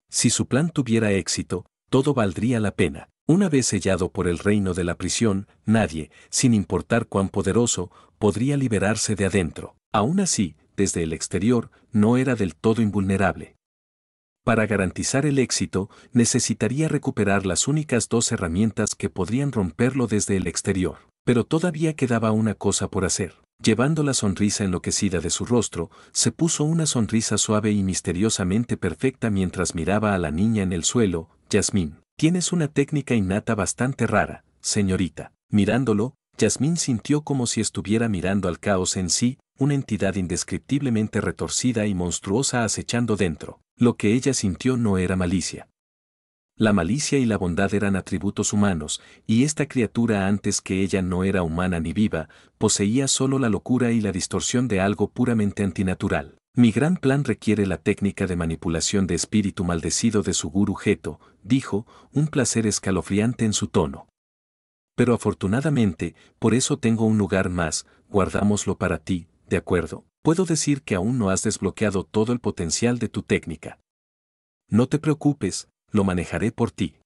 A: Si su plan tuviera éxito, todo valdría la pena. Una vez sellado por el reino de la prisión, nadie, sin importar cuán poderoso, podría liberarse de adentro. Aún así, desde el exterior, no era del todo invulnerable. Para garantizar el éxito, necesitaría recuperar las únicas dos herramientas que podrían romperlo desde el exterior. Pero todavía quedaba una cosa por hacer. Llevando la sonrisa enloquecida de su rostro, se puso una sonrisa suave y misteriosamente perfecta mientras miraba a la niña en el suelo. Yasmín, tienes una técnica innata bastante rara, señorita. Mirándolo, Yasmín sintió como si estuviera mirando al caos en sí, una entidad indescriptiblemente retorcida y monstruosa acechando dentro. Lo que ella sintió no era malicia. La malicia y la bondad eran atributos humanos, y esta criatura antes que ella no era humana ni viva, poseía solo la locura y la distorsión de algo puramente antinatural. Mi gran plan requiere la técnica de manipulación de espíritu maldecido de su gurú Geto, dijo, un placer escalofriante en su tono. Pero afortunadamente, por eso tengo un lugar más, guardámoslo para ti, ¿de acuerdo? Puedo decir que aún no has desbloqueado todo el potencial de tu técnica. No te preocupes, lo manejaré por ti.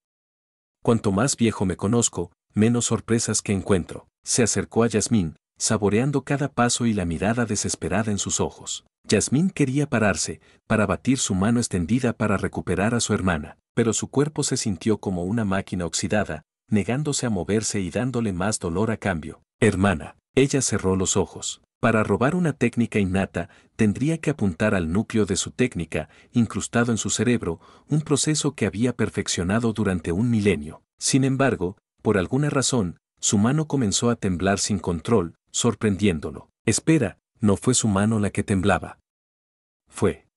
A: Cuanto más viejo me conozco, menos sorpresas que encuentro. Se acercó a Yasmín, saboreando cada paso y la mirada desesperada en sus ojos. Yasmín quería pararse, para batir su mano extendida para recuperar a su hermana, pero su cuerpo se sintió como una máquina oxidada, negándose a moverse y dándole más dolor a cambio. Hermana, ella cerró los ojos. Para robar una técnica innata, tendría que apuntar al núcleo de su técnica, incrustado en su cerebro, un proceso que había perfeccionado durante un milenio. Sin embargo, por alguna razón, su mano comenzó a temblar sin control, sorprendiéndolo. Espera, no fue su mano la que temblaba.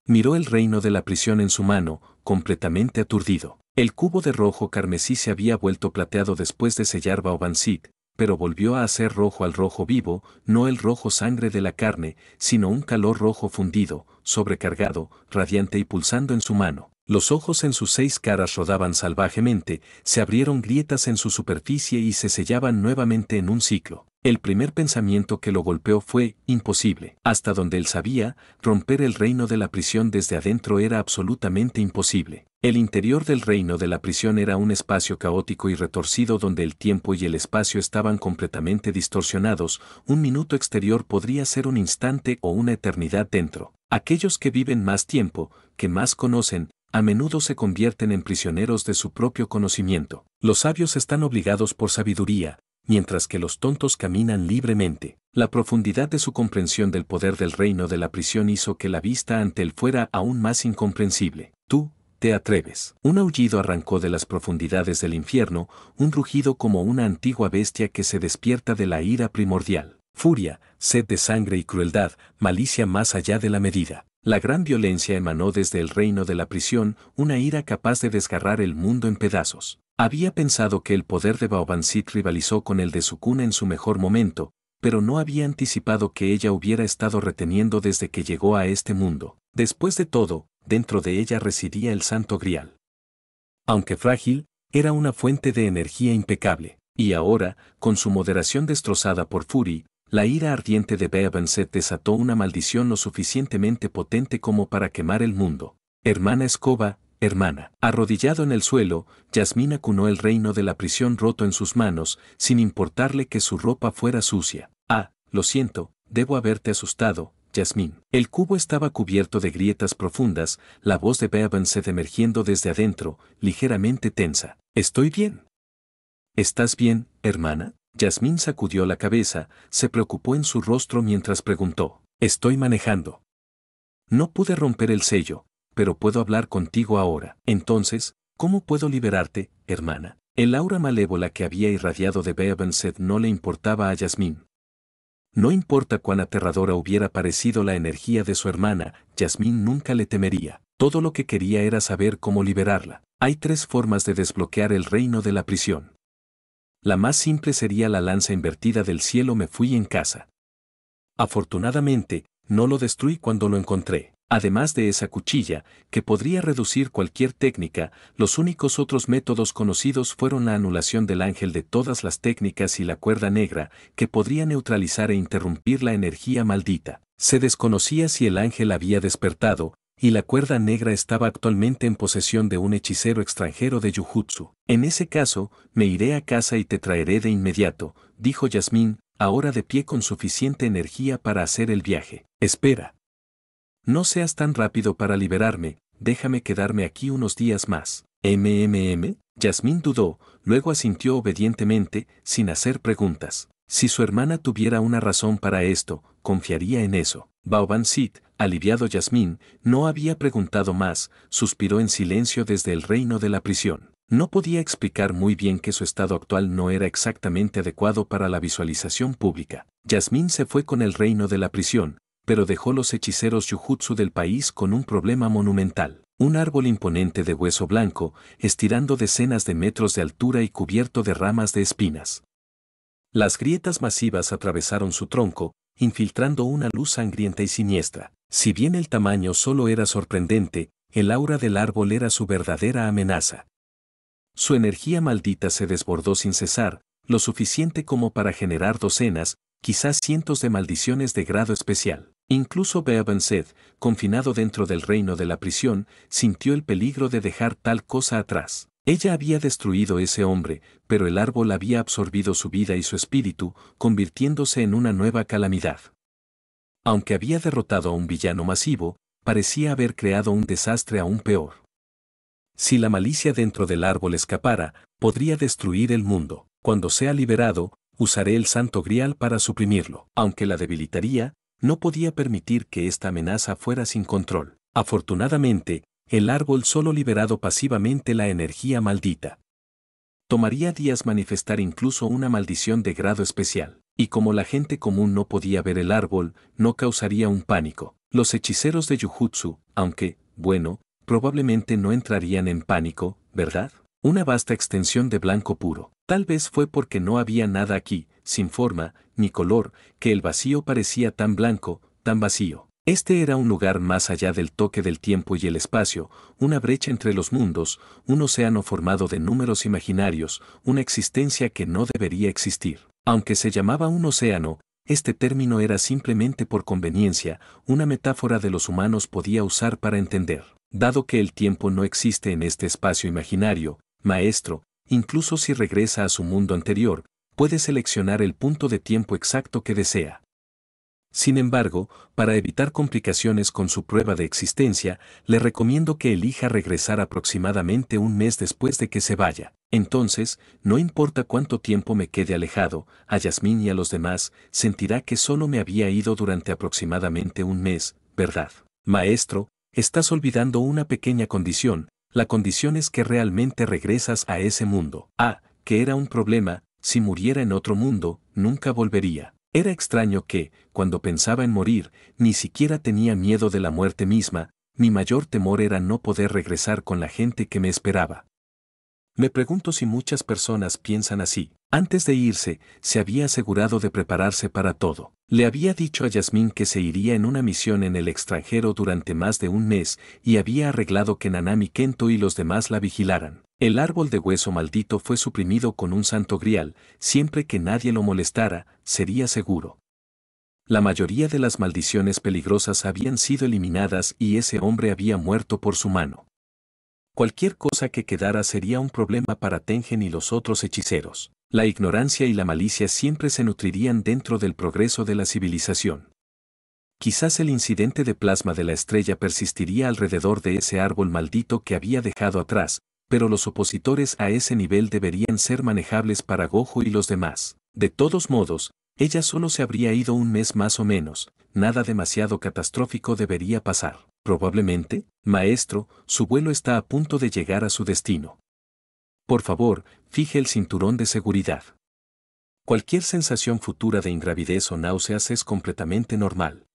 A: Miró el reino de la prisión en su mano, completamente aturdido. El cubo de rojo carmesí se había vuelto plateado después de sellar Baobansit, pero volvió a hacer rojo al rojo vivo, no el rojo sangre de la carne, sino un calor rojo fundido, sobrecargado, radiante y pulsando en su mano. Los ojos en sus 6 caras rodaban salvajemente, se abrieron grietas en su superficie y se sellaban nuevamente en un ciclo. El primer pensamiento que lo golpeó fue, imposible. Hasta donde él sabía, romper el reino de la prisión desde adentro era absolutamente imposible. El interior del reino de la prisión era un espacio caótico y retorcido donde el tiempo y el espacio estaban completamente distorsionados. Un minuto exterior podría ser un instante o una eternidad dentro. Aquellos que viven más tiempo, que más conocen, a menudo se convierten en prisioneros de su propio conocimiento. Los sabios están obligados por sabiduría, mientras que los tontos caminan libremente. La profundidad de su comprensión del poder del reino de la prisión hizo que la vista ante él fuera aún más incomprensible. Tú, te atreves. Un aullido arrancó de las profundidades del infierno, un rugido como una antigua bestia que se despierta de la ira primordial. Furia, sed de sangre y crueldad, malicia más allá de la medida. La gran violencia emanó desde el reino de la prisión, una ira capaz de desgarrar el mundo en pedazos. Había pensado que el poder de Baobansit rivalizó con el de Sukuna en su mejor momento, pero no había anticipado que ella hubiera estado reteniendo desde que llegó a este mundo. Después de todo, dentro de ella residía el Santo Grial. Aunque frágil, era una fuente de energía impecable, y ahora, con su moderación destrozada por Fury, la ira ardiente de Baobansit desató una maldición lo suficientemente potente como para quemar el mundo. Hermana escoba, hermana. Arrodillado en el suelo, Yasmín acunó el reino de la prisión roto en sus manos, sin importarle que su ropa fuera sucia. Ah, lo siento, debo haberte asustado, Yasmín. El cubo estaba cubierto de grietas profundas, la voz de Baobansit emergiendo desde adentro, ligeramente tensa. ¿Estoy bien? ¿Estás bien, hermana? Yasmín sacudió la cabeza, se preocupó en su rostro mientras preguntó. Estoy manejando. No pude romper el sello, pero puedo hablar contigo ahora. Entonces, ¿cómo puedo liberarte, hermana? El aura malévola que había irradiado de Baobansit no le importaba a Yasmín. No importa cuán aterradora hubiera parecido la energía de su hermana, Yasmín nunca le temería. Todo lo que quería era saber cómo liberarla. Hay 3 formas de desbloquear el reino de la prisión. La más simple sería la lanza invertida del cielo me fui en casa. Afortunadamente, no lo destruí cuando lo encontré. Además de esa cuchilla, que podría reducir cualquier técnica, los únicos otros métodos conocidos fueron la anulación del ángel de todas las técnicas y la cuerda negra, que podría neutralizar e interrumpir la energía maldita. Se desconocía si el ángel había despertado, y la cuerda negra estaba actualmente en posesión de un hechicero extranjero de Jujutsu. En ese caso, me iré a casa y te traeré de inmediato, dijo Yasmín, ahora de pie con suficiente energía para hacer el viaje. Espera. No seas tan rápido para liberarme, déjame quedarme aquí unos días más. Yasmín dudó, luego asintió obedientemente, sin hacer preguntas. Si su hermana tuviera una razón para esto, confiaría en eso. Baoban Sit, aliviado Yasmín, no había preguntado más, suspiró en silencio desde el reino de la prisión. No podía explicar muy bien que su estado actual no era exactamente adecuado para la visualización pública. Yasmín se fue con el reino de la prisión, pero dejó los hechiceros Jujutsu del país con un problema monumental. Un árbol imponente de hueso blanco, estirando decenas de metros de altura y cubierto de ramas de espinas. Las grietas masivas atravesaron su tronco, infiltrando una luz sangrienta y siniestra. Si bien el tamaño solo era sorprendente, el aura del árbol era su verdadera amenaza. Su energía maldita se desbordó sin cesar, lo suficiente como para generar docenas, quizás cientos de maldiciones de grado especial. Incluso Beavan Seth, confinado dentro del reino de la prisión, sintió el peligro de dejar tal cosa atrás. Ella había destruido ese hombre, pero el árbol había absorbido su vida y su espíritu, convirtiéndose en una nueva calamidad. Aunque había derrotado a un villano masivo, parecía haber creado un desastre aún peor. Si la malicia dentro del árbol escapara, podría destruir el mundo. Cuando sea liberado, usaré el Santo Grial para suprimirlo. Aunque la debilitaría, no podía permitir que esta amenaza fuera sin control. Afortunadamente, el árbol solo liberado pasivamente la energía maldita. Tomaría días manifestar incluso una maldición de grado especial, y como la gente común no podía ver el árbol, no causaría un pánico. Los hechiceros de Jujutsu, aunque, bueno, probablemente no entrarían en pánico, ¿verdad? Una vasta extensión de blanco puro. Tal vez fue porque no había nada aquí, sin forma, ni color, que el vacío parecía tan blanco, tan vacío. Este era un lugar más allá del toque del tiempo y el espacio, una brecha entre los mundos, un océano formado de números imaginarios, una existencia que no debería existir. Aunque se llamaba un océano, este término era simplemente por conveniencia, una metáfora de los humanos podía usar para entender. Dado que el tiempo no existe en este espacio imaginario, maestro, incluso si regresa a su mundo anterior, puede seleccionar el punto de tiempo exacto que desea. Sin embargo, para evitar complicaciones con su prueba de existencia, le recomiendo que elija regresar aproximadamente un mes después de que se vaya. Entonces, no importa cuánto tiempo me quede alejado, a Yasmín y a los demás, sentirá que solo me había ido durante aproximadamente un mes, ¿verdad? Maestro, estás olvidando una pequeña condición, la condición es que realmente regresas a ese mundo. Que era un problema, si muriera en otro mundo, nunca volvería. Era extraño que, cuando pensaba en morir, ni siquiera tenía miedo de la muerte misma, mi mayor temor era no poder regresar con la gente que me esperaba. Me pregunto si muchas personas piensan así. Antes de irse, se había asegurado de prepararse para todo. Le había dicho a Yasmín que se iría en una misión en el extranjero durante más de un mes y había arreglado que Nanami Kento y los demás la vigilaran. El árbol de hueso maldito fue suprimido con un santo grial, siempre que nadie lo molestara, sería seguro. La mayoría de las maldiciones peligrosas habían sido eliminadas y ese hombre había muerto por su mano. Cualquier cosa que quedara sería un problema para Tengen y los otros hechiceros. La ignorancia y la malicia siempre se nutrirían dentro del progreso de la civilización. Quizás el incidente de plasma de la estrella persistiría alrededor de ese árbol maldito que había dejado atrás, pero los opositores a ese nivel deberían ser manejables para Gojo y los demás. De todos modos, ella solo se habría ido un mes más o menos, nada demasiado catastrófico debería pasar. Probablemente, maestro, su vuelo está a punto de llegar a su destino. Por favor, fije el cinturón de seguridad. Cualquier sensación futura de ingravidez o náuseas es completamente normal.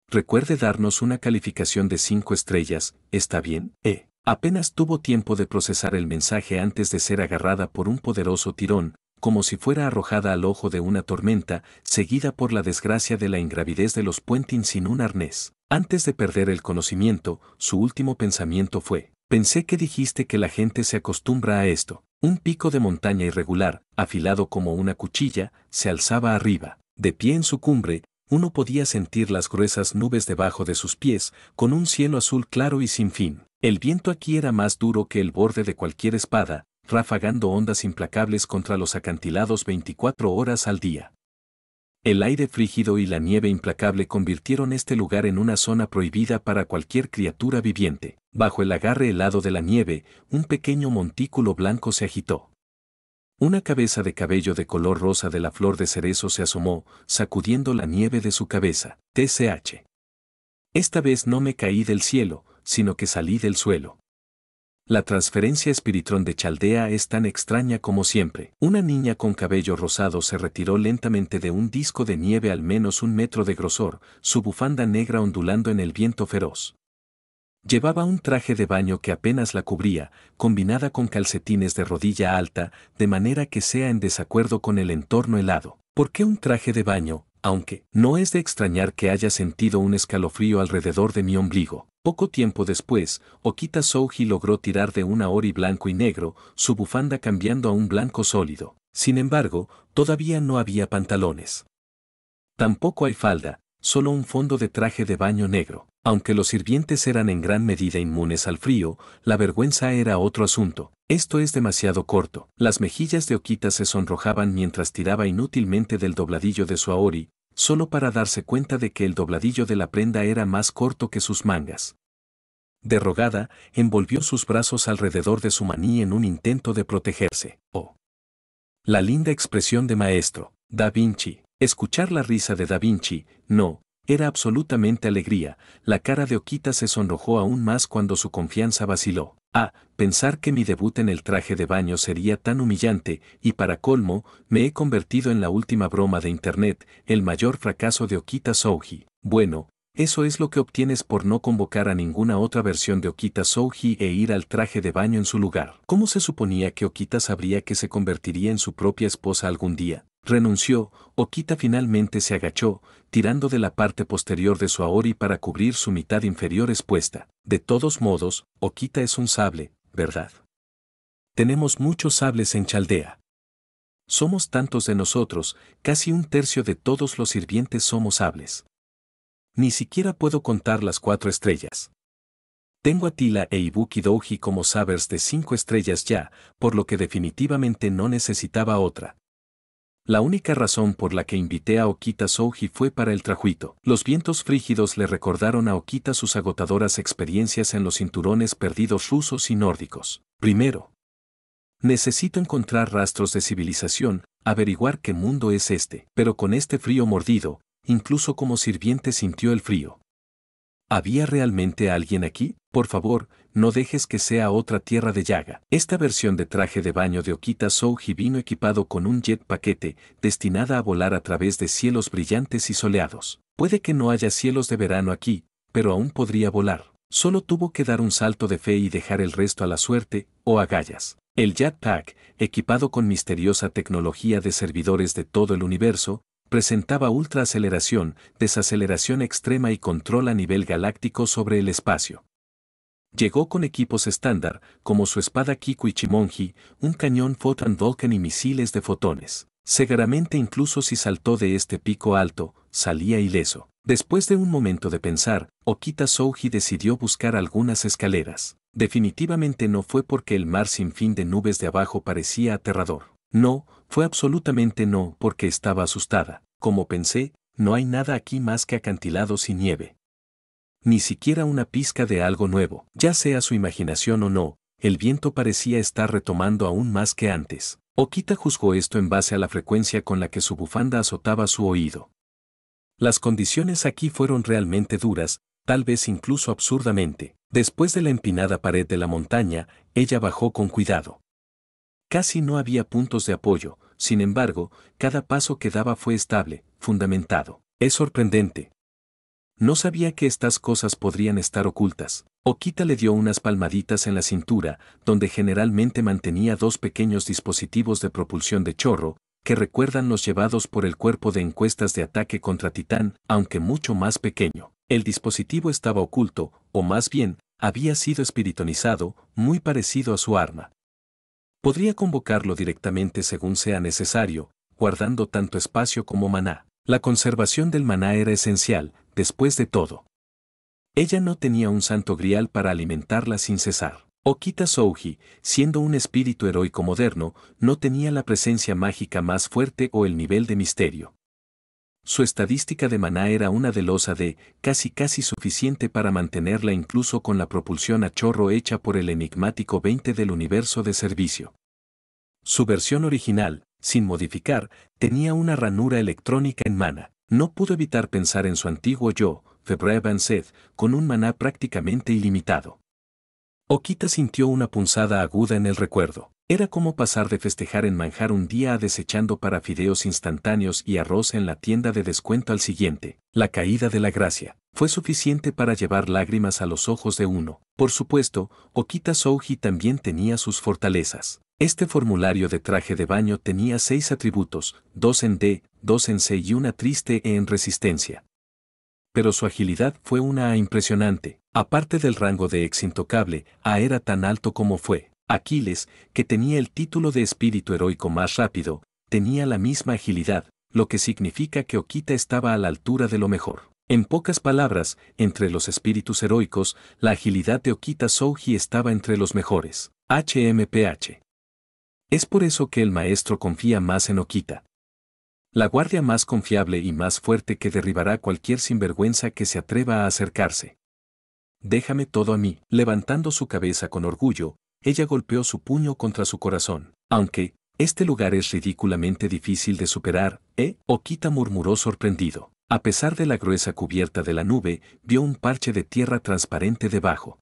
A: Recuerde darnos una calificación de 5 estrellas, ¿está bien? Apenas tuvo tiempo de procesar el mensaje antes de ser agarrada por un poderoso tirón, como si fuera arrojada al ojo de una tormenta, seguida por la desgracia de la ingravidez de los Puentin sin un arnés. Antes de perder el conocimiento, su último pensamiento fue: pensé que dijiste que la gente se acostumbra a esto. Un pico de montaña irregular, afilado como una cuchilla, se alzaba arriba. De pie en su cumbre, Uno podía sentir las gruesas nubes debajo de sus pies, con un cielo azul claro y sin fin. El viento aquí era más duro que el borde de cualquier espada, ráfagando ondas implacables contra los acantilados 24 horas al día. El aire frígido y la nieve implacable convirtieron este lugar en una zona prohibida para cualquier criatura viviente. Bajo el agarre helado de la nieve, un pequeño montículo blanco se agitó. Una cabeza de cabello de color rosa de la flor de cerezo se asomó, sacudiendo la nieve de su cabeza. TCH. Esta vez no me caí del cielo, sino que salí del suelo. La transferencia espiritrón de Chaldea es tan extraña como siempre. Una niña con cabello rosado se retiró lentamente de un disco de nieve al menos 1 metro de grosor, su bufanda negra ondulando en el viento feroz. Llevaba un traje de baño que apenas la cubría, combinada con calcetines de rodilla alta, de manera que sea en desacuerdo con el entorno helado. ¿Por qué un traje de baño? Aunque no es de extrañar que haya sentido un escalofrío alrededor de mi ombligo. Poco tiempo después, Okita Souji logró tirar de un aori blanco y negro, su bufanda cambiando a un blanco sólido. Sin embargo, todavía no había pantalones. Tampoco hay falda, solo un fondo de traje de baño negro. Aunque los sirvientes eran en gran medida inmunes al frío, la vergüenza era otro asunto. Esto es demasiado corto. Las mejillas de Okita se sonrojaban mientras tiraba inútilmente del dobladillo de su aori, solo para darse cuenta de que el dobladillo de la prenda era más corto que sus mangas. Derrogada, envolvió sus brazos alrededor de su maní en un intento de protegerse. Oh. La linda expresión de maestro, Da Vinci. Escuchar la risa de Da Vinci, no. Era absolutamente alegría, la cara de Okita se sonrojó aún más cuando su confianza vaciló. Pensar que mi debut en el traje de baño sería tan humillante, y para colmo, me he convertido en la última broma de internet, el mayor fracaso de Okita Souji. Bueno, eso es lo que obtienes por no convocar a ninguna otra versión de Okita Souji e ir al traje de baño en su lugar. ¿Cómo se suponía que Okita sabría que se convertiría en su propia esposa algún día? Renunció, Okita finalmente se agachó, tirando de la parte posterior de su aori para cubrir su mitad inferior expuesta. De todos modos, Okita es un sable, ¿verdad? Tenemos muchos sables en Chaldea. Somos tantos de nosotros, casi 1/3 de todos los sirvientes somos sables. Ni siquiera puedo contar las 4 estrellas. Tengo a Tila e Ibuki Douji como sabers de 5 estrellas ya, por lo que definitivamente no necesitaba otra. La única razón por la que invité a Okita Souji fue para el trajuito. Los vientos frígidos le recordaron a Okita sus agotadoras experiencias en los cinturones perdidos rusos y nórdicos. Primero, necesito encontrar rastros de civilización, averiguar qué mundo es este. Pero con este frío mordido, incluso como sirviente sintió el frío. ¿Había realmente alguien aquí? Por favor, no dejes que sea otra tierra de llaga. Esta versión de traje de baño de Okita Souji vino equipado con un jet paquete, destinada a volar a través de cielos brillantes y soleados. Puede que no haya cielos de verano aquí, pero aún podría volar. Solo tuvo que dar un salto de fe y dejar el resto a la suerte, o agallas. El jetpack, equipado con misteriosa tecnología de servidores de todo el universo, presentaba ultraaceleración, desaceleración extrema y control a nivel galáctico sobre el espacio. Llegó con equipos estándar, como su espada Kiku Ichimonji, un cañón Photon Vulcan y misiles de fotones. Seguramente incluso si saltó de este pico alto, salía ileso. Después de un momento de pensar, Okita Souji decidió buscar algunas escaleras. Definitivamente no fue porque el mar sin fin de nubes de abajo parecía aterrador. No, fue absolutamente no porque estaba asustada. Como pensé, no hay nada aquí más que acantilados y nieve. Ni siquiera una pizca de algo nuevo. Ya sea su imaginación o no, el viento parecía estar retomando aún más que antes. Okita juzgó esto en base a la frecuencia con la que su bufanda azotaba su oído. Las condiciones aquí fueron realmente duras, tal vez incluso absurdamente. Después de la empinada pared de la montaña, ella bajó con cuidado. Casi no había puntos de apoyo, sin embargo, cada paso que daba fue estable, fundamentado. Es sorprendente. No sabía que estas cosas podrían estar ocultas. Okita le dio unas palmaditas en la cintura, donde generalmente mantenía 2 pequeños dispositivos de propulsión de chorro, que recuerdan los llevados por el cuerpo de encuestas de ataque contra Titán, aunque mucho más pequeño. El dispositivo estaba oculto, o más bien, había sido espiritonizado, muy parecido a su arma. Podría convocarlo directamente según sea necesario, guardando tanto espacio como maná. La conservación del maná era esencial, después de todo. Ella no tenía un santo grial para alimentarla sin cesar. Okita Souji, siendo un espíritu heroico moderno, no tenía la presencia mágica más fuerte o el nivel de misterio. Su estadística de maná era una delosa de, casi suficiente para mantenerla incluso con la propulsión a chorro hecha por el enigmático 20 del universo de servicio. Su versión original, sin modificar, tenía una ranura electrónica en mana. No pudo evitar pensar en su antiguo yo, Febreze Bansed, con un maná prácticamente ilimitado. Okita sintió una punzada aguda en el recuerdo. Era como pasar de festejar en manjar un día a desechando para fideos instantáneos y arroz en la tienda de descuento al siguiente. La caída de la gracia fue suficiente para llevar lágrimas a los ojos de uno. Por supuesto, Okita Souji también tenía sus fortalezas. Este formulario de traje de baño tenía 6 atributos, 2 en D, 2 en C y una triste E en resistencia. Pero su agilidad fue una A impresionante. Aparte del rango de ex intocable, A era tan alto como fue. Aquiles, que tenía el título de espíritu heroico más rápido, tenía la misma agilidad, lo que significa que Okita estaba a la altura de lo mejor. En pocas palabras, entre los espíritus heroicos, la agilidad de Okita Souji estaba entre los mejores. HMPH. Es por eso que el maestro confía más en Okita. La guardia más confiable y más fuerte que derribará cualquier sinvergüenza que se atreva a acercarse. Déjame todo a mí. Levantando su cabeza con orgullo, ella golpeó su puño contra su corazón. Aunque, este lugar es ridículamente difícil de superar, Okita murmuró sorprendido. A pesar de la gruesa cubierta de la nube, vio un parche de tierra transparente debajo.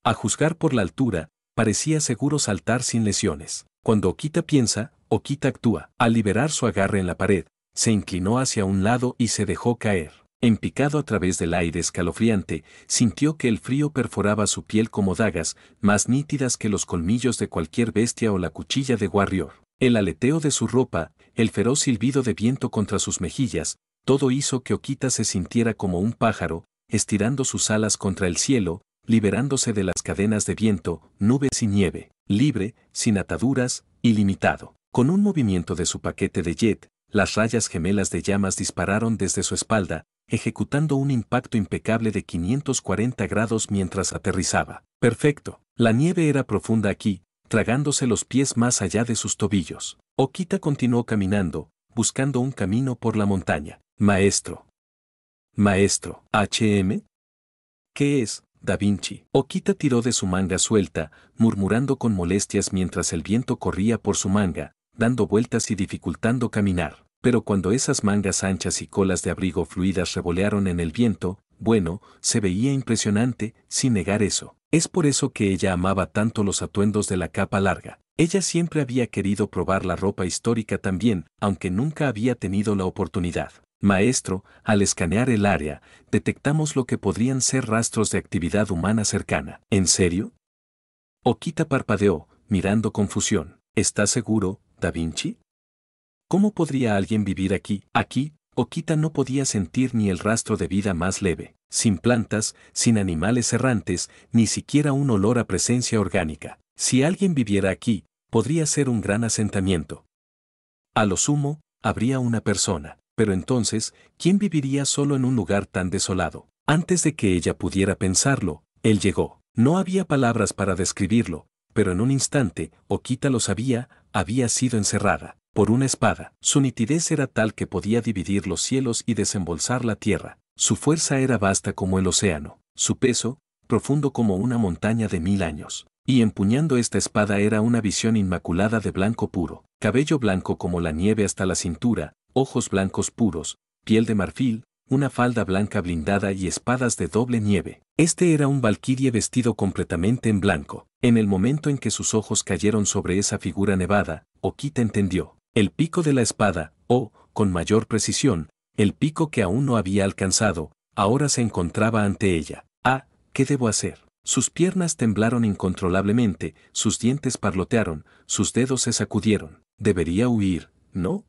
A: A juzgar por la altura, parecía seguro saltar sin lesiones. Cuando Okita piensa, Okita actúa. Al liberar su agarre en la pared, se inclinó hacia un lado y se dejó caer. Empicado a través del aire escalofriante, sintió que el frío perforaba su piel como dagas, más nítidas que los colmillos de cualquier bestia o la cuchilla de Warrior. El aleteo de su ropa, el feroz silbido de viento contra sus mejillas, todo hizo que Okita se sintiera como un pájaro, estirando sus alas contra el cielo, liberándose de las cadenas de viento, nubes y nieve, libre, sin ataduras, ilimitado. Con un movimiento de su paquete de jet, las rayas gemelas de llamas dispararon desde su espalda, ejecutando un impacto impecable de 540 grados mientras aterrizaba. Perfecto. La nieve era profunda aquí, tragándose los pies más allá de sus tobillos. Okita continuó caminando, buscando un camino por la montaña. Maestro. Maestro. ¿HM? ¿Qué es, Da Vinci? Okita tiró de su manga suelta, murmurando con molestias mientras el viento corría por su manga, dando vueltas y dificultando caminar. Pero cuando esas mangas anchas y colas de abrigo fluidas revolearon en el viento, bueno, se veía impresionante, sin negar eso. Es por eso que ella amaba tanto los atuendos de la capa larga. Ella siempre había querido probar la ropa histórica también, aunque nunca había tenido la oportunidad. Maestro, al escanear el área, detectamos lo que podrían ser rastros de actividad humana cercana. ¿En serio? Okita parpadeó, mirando confusión. ¿Estás seguro, Da Vinci? ¿Cómo podría alguien vivir aquí? Aquí, Okita no podía sentir ni el rastro de vida más leve, sin plantas, sin animales errantes, ni siquiera un olor a presencia orgánica. Si alguien viviera aquí, podría ser un gran asentamiento. A lo sumo, habría una persona. Pero entonces, ¿quién viviría solo en un lugar tan desolado? Antes de que ella pudiera pensarlo, él llegó. No había palabras para describirlo, pero en un instante, Okita lo sabía, había sido encerrada por una espada. Su nitidez era tal que podía dividir los cielos y desembolsar la tierra. Su fuerza era vasta como el océano. Su peso, profundo como una montaña de 1000 años. Y empuñando esta espada era una visión inmaculada de blanco puro. Cabello blanco como la nieve hasta la cintura, ojos blancos puros, piel de marfil, una falda blanca blindada y espadas de doble nieve. Este era un valquirie vestido completamente en blanco. En el momento en que sus ojos cayeron sobre esa figura nevada, Okita entendió. El pico de la espada, o, con mayor precisión, el pico que aún no había alcanzado, ahora se encontraba ante ella. Ah, ¿qué debo hacer? Sus piernas temblaron incontrolablemente, sus dientes parlotearon, sus dedos se sacudieron. Debería huir, ¿no?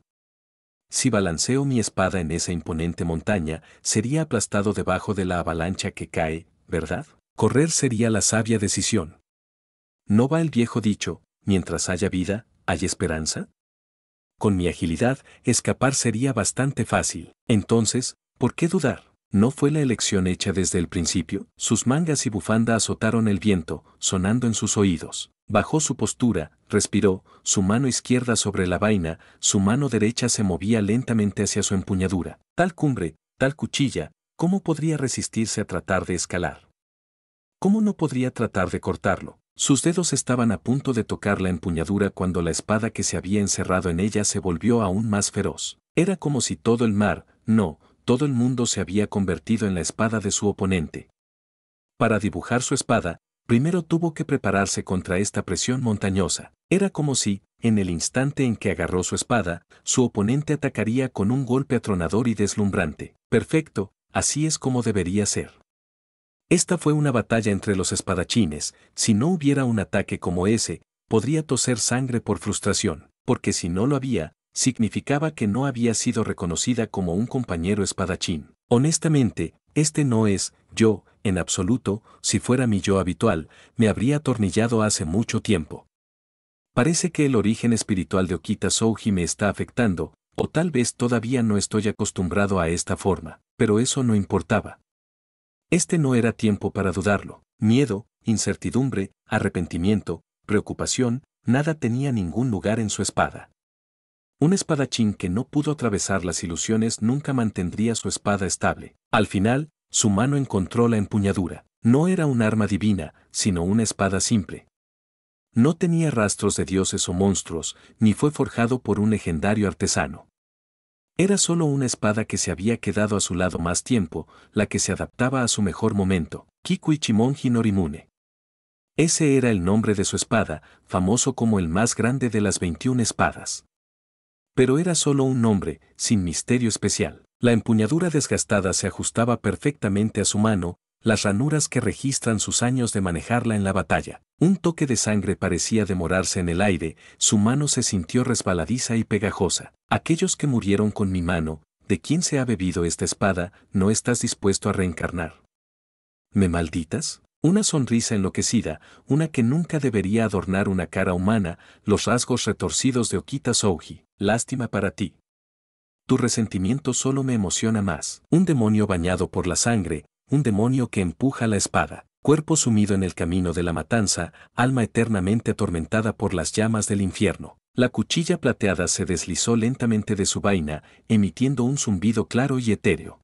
A: Si balanceo mi espada en esa imponente montaña, sería aplastado debajo de la avalancha que cae, ¿verdad? Correr sería la sabia decisión. ¿No va el viejo dicho, mientras haya vida, hay esperanza? Con mi agilidad, escapar sería bastante fácil. Entonces, ¿por qué dudar? ¿No fue la elección hecha desde el principio? Sus mangas y bufanda azotaron el viento, sonando en sus oídos. Bajó su postura, respiró, su mano izquierda sobre la vaina, su mano derecha se movía lentamente hacia su empuñadura. Tal cumbre, tal cuchilla, ¿cómo podría resistirse a tratar de escalar? ¿Cómo no podría tratar de cortarlo? Sus dedos estaban a punto de tocar la empuñadura cuando la espada que se había encerrado en ella se volvió aún más feroz. Era como si todo el mar, no, todo el mundo se había convertido en la espada de su oponente. Para dibujar su espada, primero tuvo que prepararse contra esta presión montañosa. Era como si, en el instante en que agarró su espada, su oponente atacaría con un golpe atronador y deslumbrante. Perfecto, así es como debería ser. Esta fue una batalla entre los espadachines. Si no hubiera un ataque como ese, podría toser sangre por frustración, porque si no lo había, significaba que no había sido reconocida como un compañero espadachín. Honestamente, este no es, yo, en absoluto, si fuera mi yo habitual, me habría atornillado hace mucho tiempo. Parece que el origen espiritual de Okita Souji me está afectando, o tal vez todavía no estoy acostumbrado a esta forma, pero eso no importaba. Este no era tiempo para dudarlo. Miedo, incertidumbre, arrepentimiento, preocupación, nada tenía ningún lugar en su espada. Un espadachín que no pudo atravesar las ilusiones nunca mantendría su espada estable. Al final, su mano encontró la empuñadura. No era un arma divina, sino una espada simple. No tenía rastros de dioses o monstruos, ni fue forjado por un legendario artesano. Era solo una espada que se había quedado a su lado más tiempo, la que se adaptaba a su mejor momento, Kiku Ichimonji Norimune. Ese era el nombre de su espada, famoso como el más grande de las 21 espadas. Pero era solo un nombre, sin misterio especial. La empuñadura desgastada se ajustaba perfectamente a su mano, las ranuras que registran sus años de manejarla en la batalla. Un toque de sangre parecía demorarse en el aire, su mano se sintió resbaladiza y pegajosa. Aquellos que murieron con mi mano, ¿de quién se ha bebido esta espada? ¿No estás dispuesto a reencarnar? ¿Me malditas? Una sonrisa enloquecida, una que nunca debería adornar una cara humana, los rasgos retorcidos de Okita Souji. Lástima para ti. Tu resentimiento solo me emociona más. Un demonio bañado por la sangre, un demonio que empuja la espada, cuerpo sumido en el camino de la matanza, alma eternamente atormentada por las llamas del infierno. La cuchilla plateada se deslizó lentamente de su vaina, emitiendo un zumbido claro y etéreo.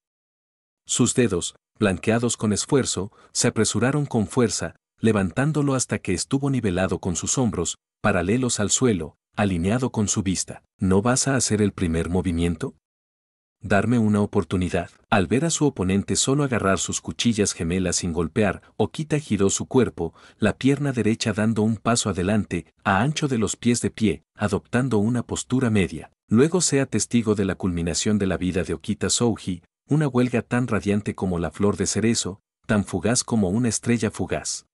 A: Sus dedos, blanqueados con esfuerzo, se apresuraron con fuerza, levantándolo hasta que estuvo nivelado con sus hombros, paralelos al suelo, alineado con su vista. ¿No vas a hacer el primer movimiento? Darme una oportunidad. Al ver a su oponente solo agarrar sus cuchillas gemelas sin golpear, Okita giró su cuerpo, la pierna derecha dando un paso adelante, a ancho de los pies de pie, adoptando una postura media. Luego sea testigo de la culminación de la vida de Okita Souji, una huelga tan radiante como la flor de cerezo, tan fugaz como una estrella fugaz.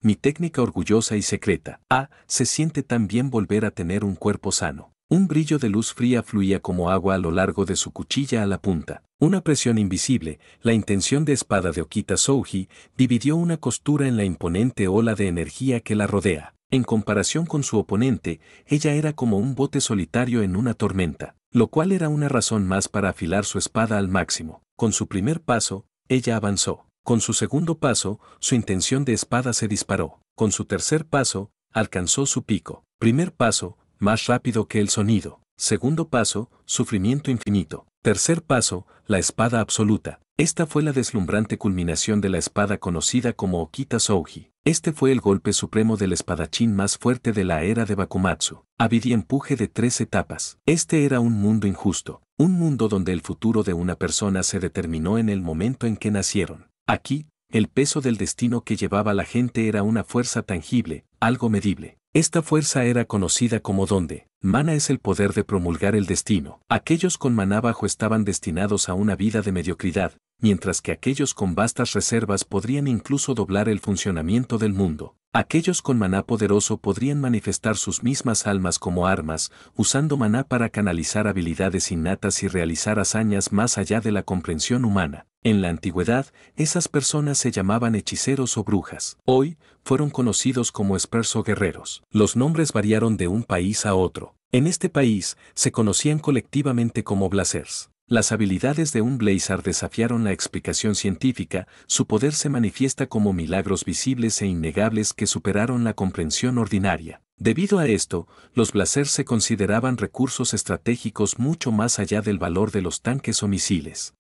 A: Mi técnica orgullosa y secreta. Se siente tan bien volver a tener un cuerpo sano. Un brillo de luz fría fluía como agua a lo largo de su cuchilla a la punta. Una presión invisible, la intención de espada de Okita Souji, dividió una costura en la imponente ola de energía que la rodea. En comparación con su oponente, ella era como un bote solitario en una tormenta, lo cual era una razón más para afilar su espada al máximo. Con su primer paso, ella avanzó. Con su segundo paso, su intención de espada se disparó. Con su tercer paso, alcanzó su pico. Primer paso, más rápido que el sonido. Segundo paso, sufrimiento infinito. Tercer paso, la espada absoluta. Esta fue la deslumbrante culminación de la espada conocida como Okita Souji. Este fue el golpe supremo del espadachín más fuerte de la era de Bakumatsu. Había empuje de 3 etapas. Este era un mundo injusto. Un mundo donde el futuro de una persona se determinó en el momento en que nacieron. Aquí, el peso del destino que llevaba la gente era una fuerza tangible, algo medible. Esta fuerza era conocida como donde. Mana es el poder de promulgar el destino. Aquellos con maná bajo estaban destinados a una vida de mediocridad, mientras que aquellos con vastas reservas podrían incluso doblar el funcionamiento del mundo. Aquellos con maná poderoso podrían manifestar sus mismas almas como armas, usando maná para canalizar habilidades innatas y realizar hazañas más allá de la comprensión humana. En la antigüedad, esas personas se llamaban hechiceros o brujas. Hoy, fueron conocidos como espers o guerreros. Los nombres variaron de un país a otro. En este país, se conocían colectivamente como blazers. Las habilidades de un blazer desafiaron la explicación científica, su poder se manifiesta como milagros visibles e innegables que superaron la comprensión ordinaria. Debido a esto, los blazers se consideraban recursos estratégicos mucho más allá del valor de los tanques o misiles.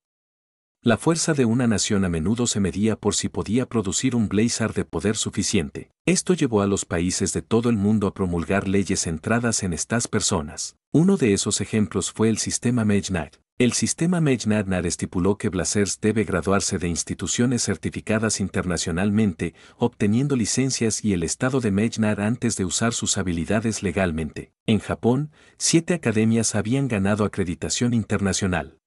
A: La fuerza de una nación a menudo se medía por si podía producir un blazer de poder suficiente. Esto llevó a los países de todo el mundo a promulgar leyes centradas en estas personas. Uno de esos ejemplos fue el sistema Mejnad. El sistema Mejnad estipuló que blazers debe graduarse de instituciones certificadas internacionalmente, obteniendo licencias y el estado de Mejnad antes de usar sus habilidades legalmente. En Japón, 7 academias habían ganado acreditación internacional.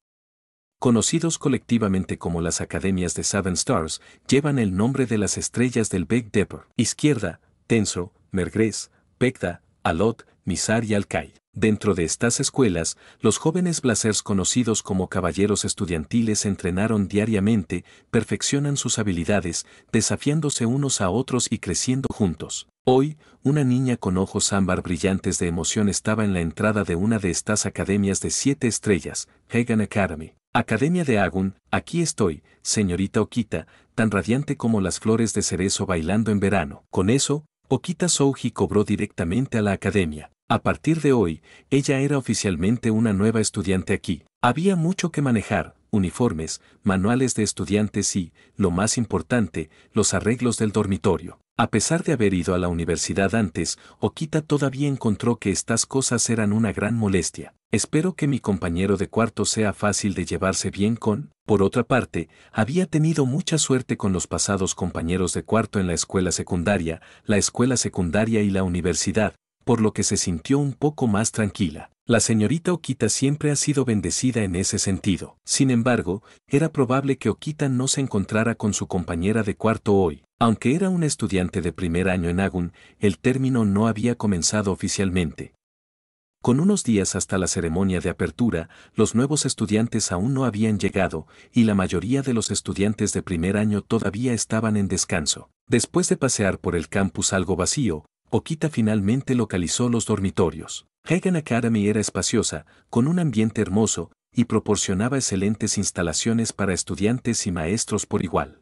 A: Conocidos colectivamente como las Academias de Seven Stars, llevan el nombre de las estrellas del Big Dipper. Izquierda, Tensro, Mergres, Pekda, Alot, Mizar y Alkai. Dentro de estas escuelas, los jóvenes blazers conocidos como caballeros estudiantiles entrenaron diariamente, perfeccionan sus habilidades, desafiándose unos a otros y creciendo juntos. Hoy, una niña con ojos ámbar brillantes de emoción estaba en la entrada de una de estas academias de 7 estrellas, Hagan Academy. Academia de Agun, aquí estoy, señorita Okita, tan radiante como las flores de cerezo bailando en verano. Con eso, Okita Souji cobró directamente a la academia. A partir de hoy, ella era oficialmente una nueva estudiante aquí. Había mucho que manejar, uniformes, manuales de estudiantes y, lo más importante, los arreglos del dormitorio. A pesar de haber ido a la universidad antes, Okita todavía encontró que estas cosas eran una gran molestia. Espero que mi compañero de cuarto sea fácil de llevarse bien con. Por otra parte, había tenido mucha suerte con los pasados compañeros de cuarto en la escuela secundaria y la universidad, por lo que se sintió un poco más tranquila. La señorita Okita siempre ha sido bendecida en ese sentido. Sin embargo, era probable que Okita no se encontrara con su compañera de cuarto hoy. Aunque era una estudiante de primer año en Agun, el término no había comenzado oficialmente. Con unos días hasta la ceremonia de apertura, los nuevos estudiantes aún no habían llegado, y la mayoría de los estudiantes de primer año todavía estaban en descanso. Después de pasear por el campus algo vacío, Okita finalmente localizó los dormitorios. Hagan Academy era espaciosa, con un ambiente hermoso, y proporcionaba excelentes instalaciones para estudiantes y maestros por igual.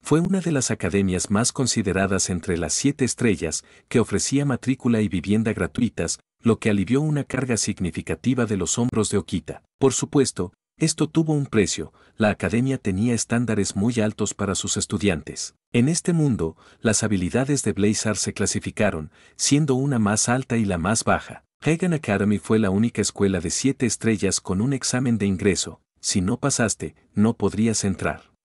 A: Fue una de las academias más consideradas entre las 7 estrellas, que ofrecía matrícula y vivienda gratuitas, lo que alivió una carga significativa de los hombros de Okita. Por supuesto, esto tuvo un precio, la academia tenía estándares muy altos para sus estudiantes. En este mundo, las habilidades de Blazer se clasificaron, siendo una más alta y la más baja. Hagan Academy fue la única escuela de 7 estrellas con un examen de ingreso. Si no pasaste, no podrías entrar.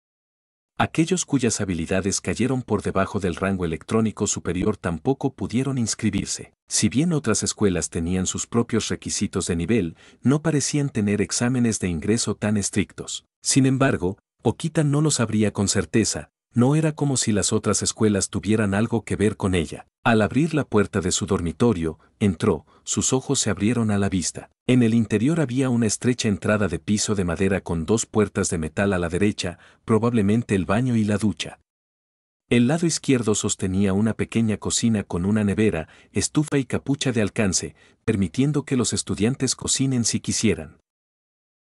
A: Aquellos cuyas habilidades cayeron por debajo del rango electrónico superior tampoco pudieron inscribirse. Si bien otras escuelas tenían sus propios requisitos de nivel, no parecían tener exámenes de ingreso tan estrictos. Sin embargo, Okita no lo sabría con certeza, no era como si las otras escuelas tuvieran algo que ver con ella. Al abrir la puerta de su dormitorio, entró, sus ojos se abrieron a la vista. En el interior había una estrecha entrada de piso de madera con 2 puertas de metal a la derecha, probablemente el baño y la ducha. El lado izquierdo sostenía una pequeña cocina con una nevera, estufa y capucha de alcance, permitiendo que los estudiantes cocinen si quisieran.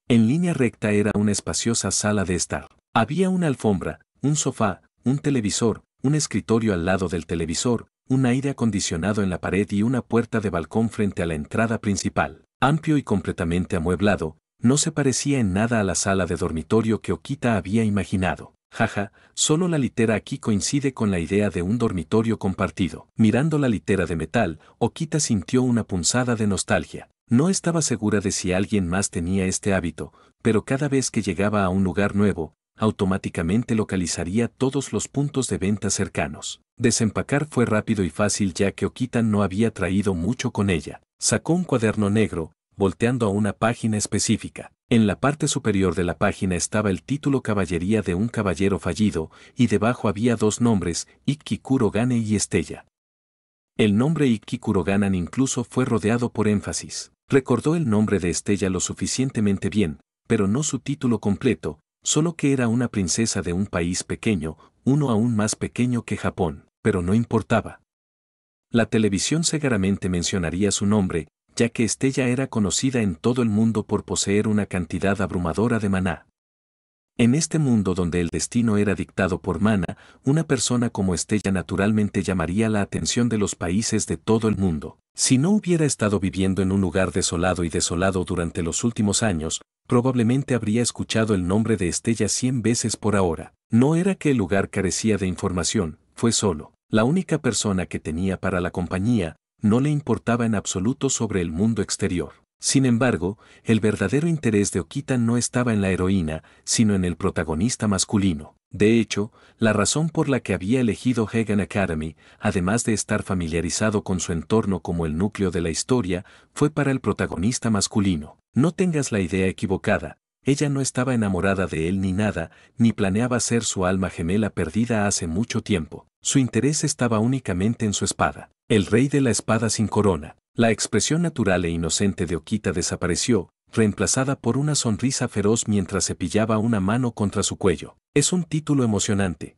A: En línea recta era una espaciosa sala de estar. Había una alfombra, un sofá, un televisor, un escritorio al lado del televisor, un aire acondicionado en la pared y una puerta de balcón frente a la entrada principal. Amplio y completamente amueblado, no se parecía en nada a la sala de dormitorio que Okita había imaginado. Jaja, solo la litera aquí coincide con la idea de un dormitorio compartido. Mirando la litera de metal, Okita sintió una punzada de nostalgia. No estaba segura de si alguien más tenía este hábito, pero cada vez que llegaba a un lugar nuevo, automáticamente localizaría todos los puntos de venta cercanos. Desempacar fue rápido y fácil ya que Okita no había traído mucho con ella. Sacó un cuaderno negro, volteando a una página específica. En la parte superior de la página estaba el título Caballería de un caballero fallido, y debajo había 2 nombres, Ikki Kurogane y Estella. El nombre Ikki Kuroganan incluso fue rodeado por énfasis. Recordó el nombre de Estella lo suficientemente bien, pero no su título completo, solo que era una princesa de un país pequeño, uno aún más pequeño que Japón, pero no importaba. La televisión seguramente mencionaría su nombre, ya que Estella era conocida en todo el mundo por poseer una cantidad abrumadora de maná. En este mundo donde el destino era dictado por Mana, una persona como Estella naturalmente llamaría la atención de los países de todo el mundo. Si no hubiera estado viviendo en un lugar desolado durante los últimos años, probablemente habría escuchado el nombre de Estella 100 veces por ahora. No era que el lugar carecía de información, fue solo. La única persona que tenía para la compañía, no le importaba en absoluto sobre el mundo exterior. Sin embargo, el verdadero interés de Okita no estaba en la heroína, sino en el protagonista masculino. De hecho, la razón por la que había elegido Hagan Academy, además de estar familiarizado con su entorno como el núcleo de la historia, fue para el protagonista masculino. No tengas la idea equivocada, ella no estaba enamorada de él ni nada, ni planeaba ser su alma gemela perdida hace mucho tiempo. Su interés estaba únicamente en su espada. El rey de la espada sin corona. La expresión natural e inocente de Okita desapareció, reemplazada por una sonrisa feroz mientras cepillaba una mano contra su cuello. Es un título emocionante,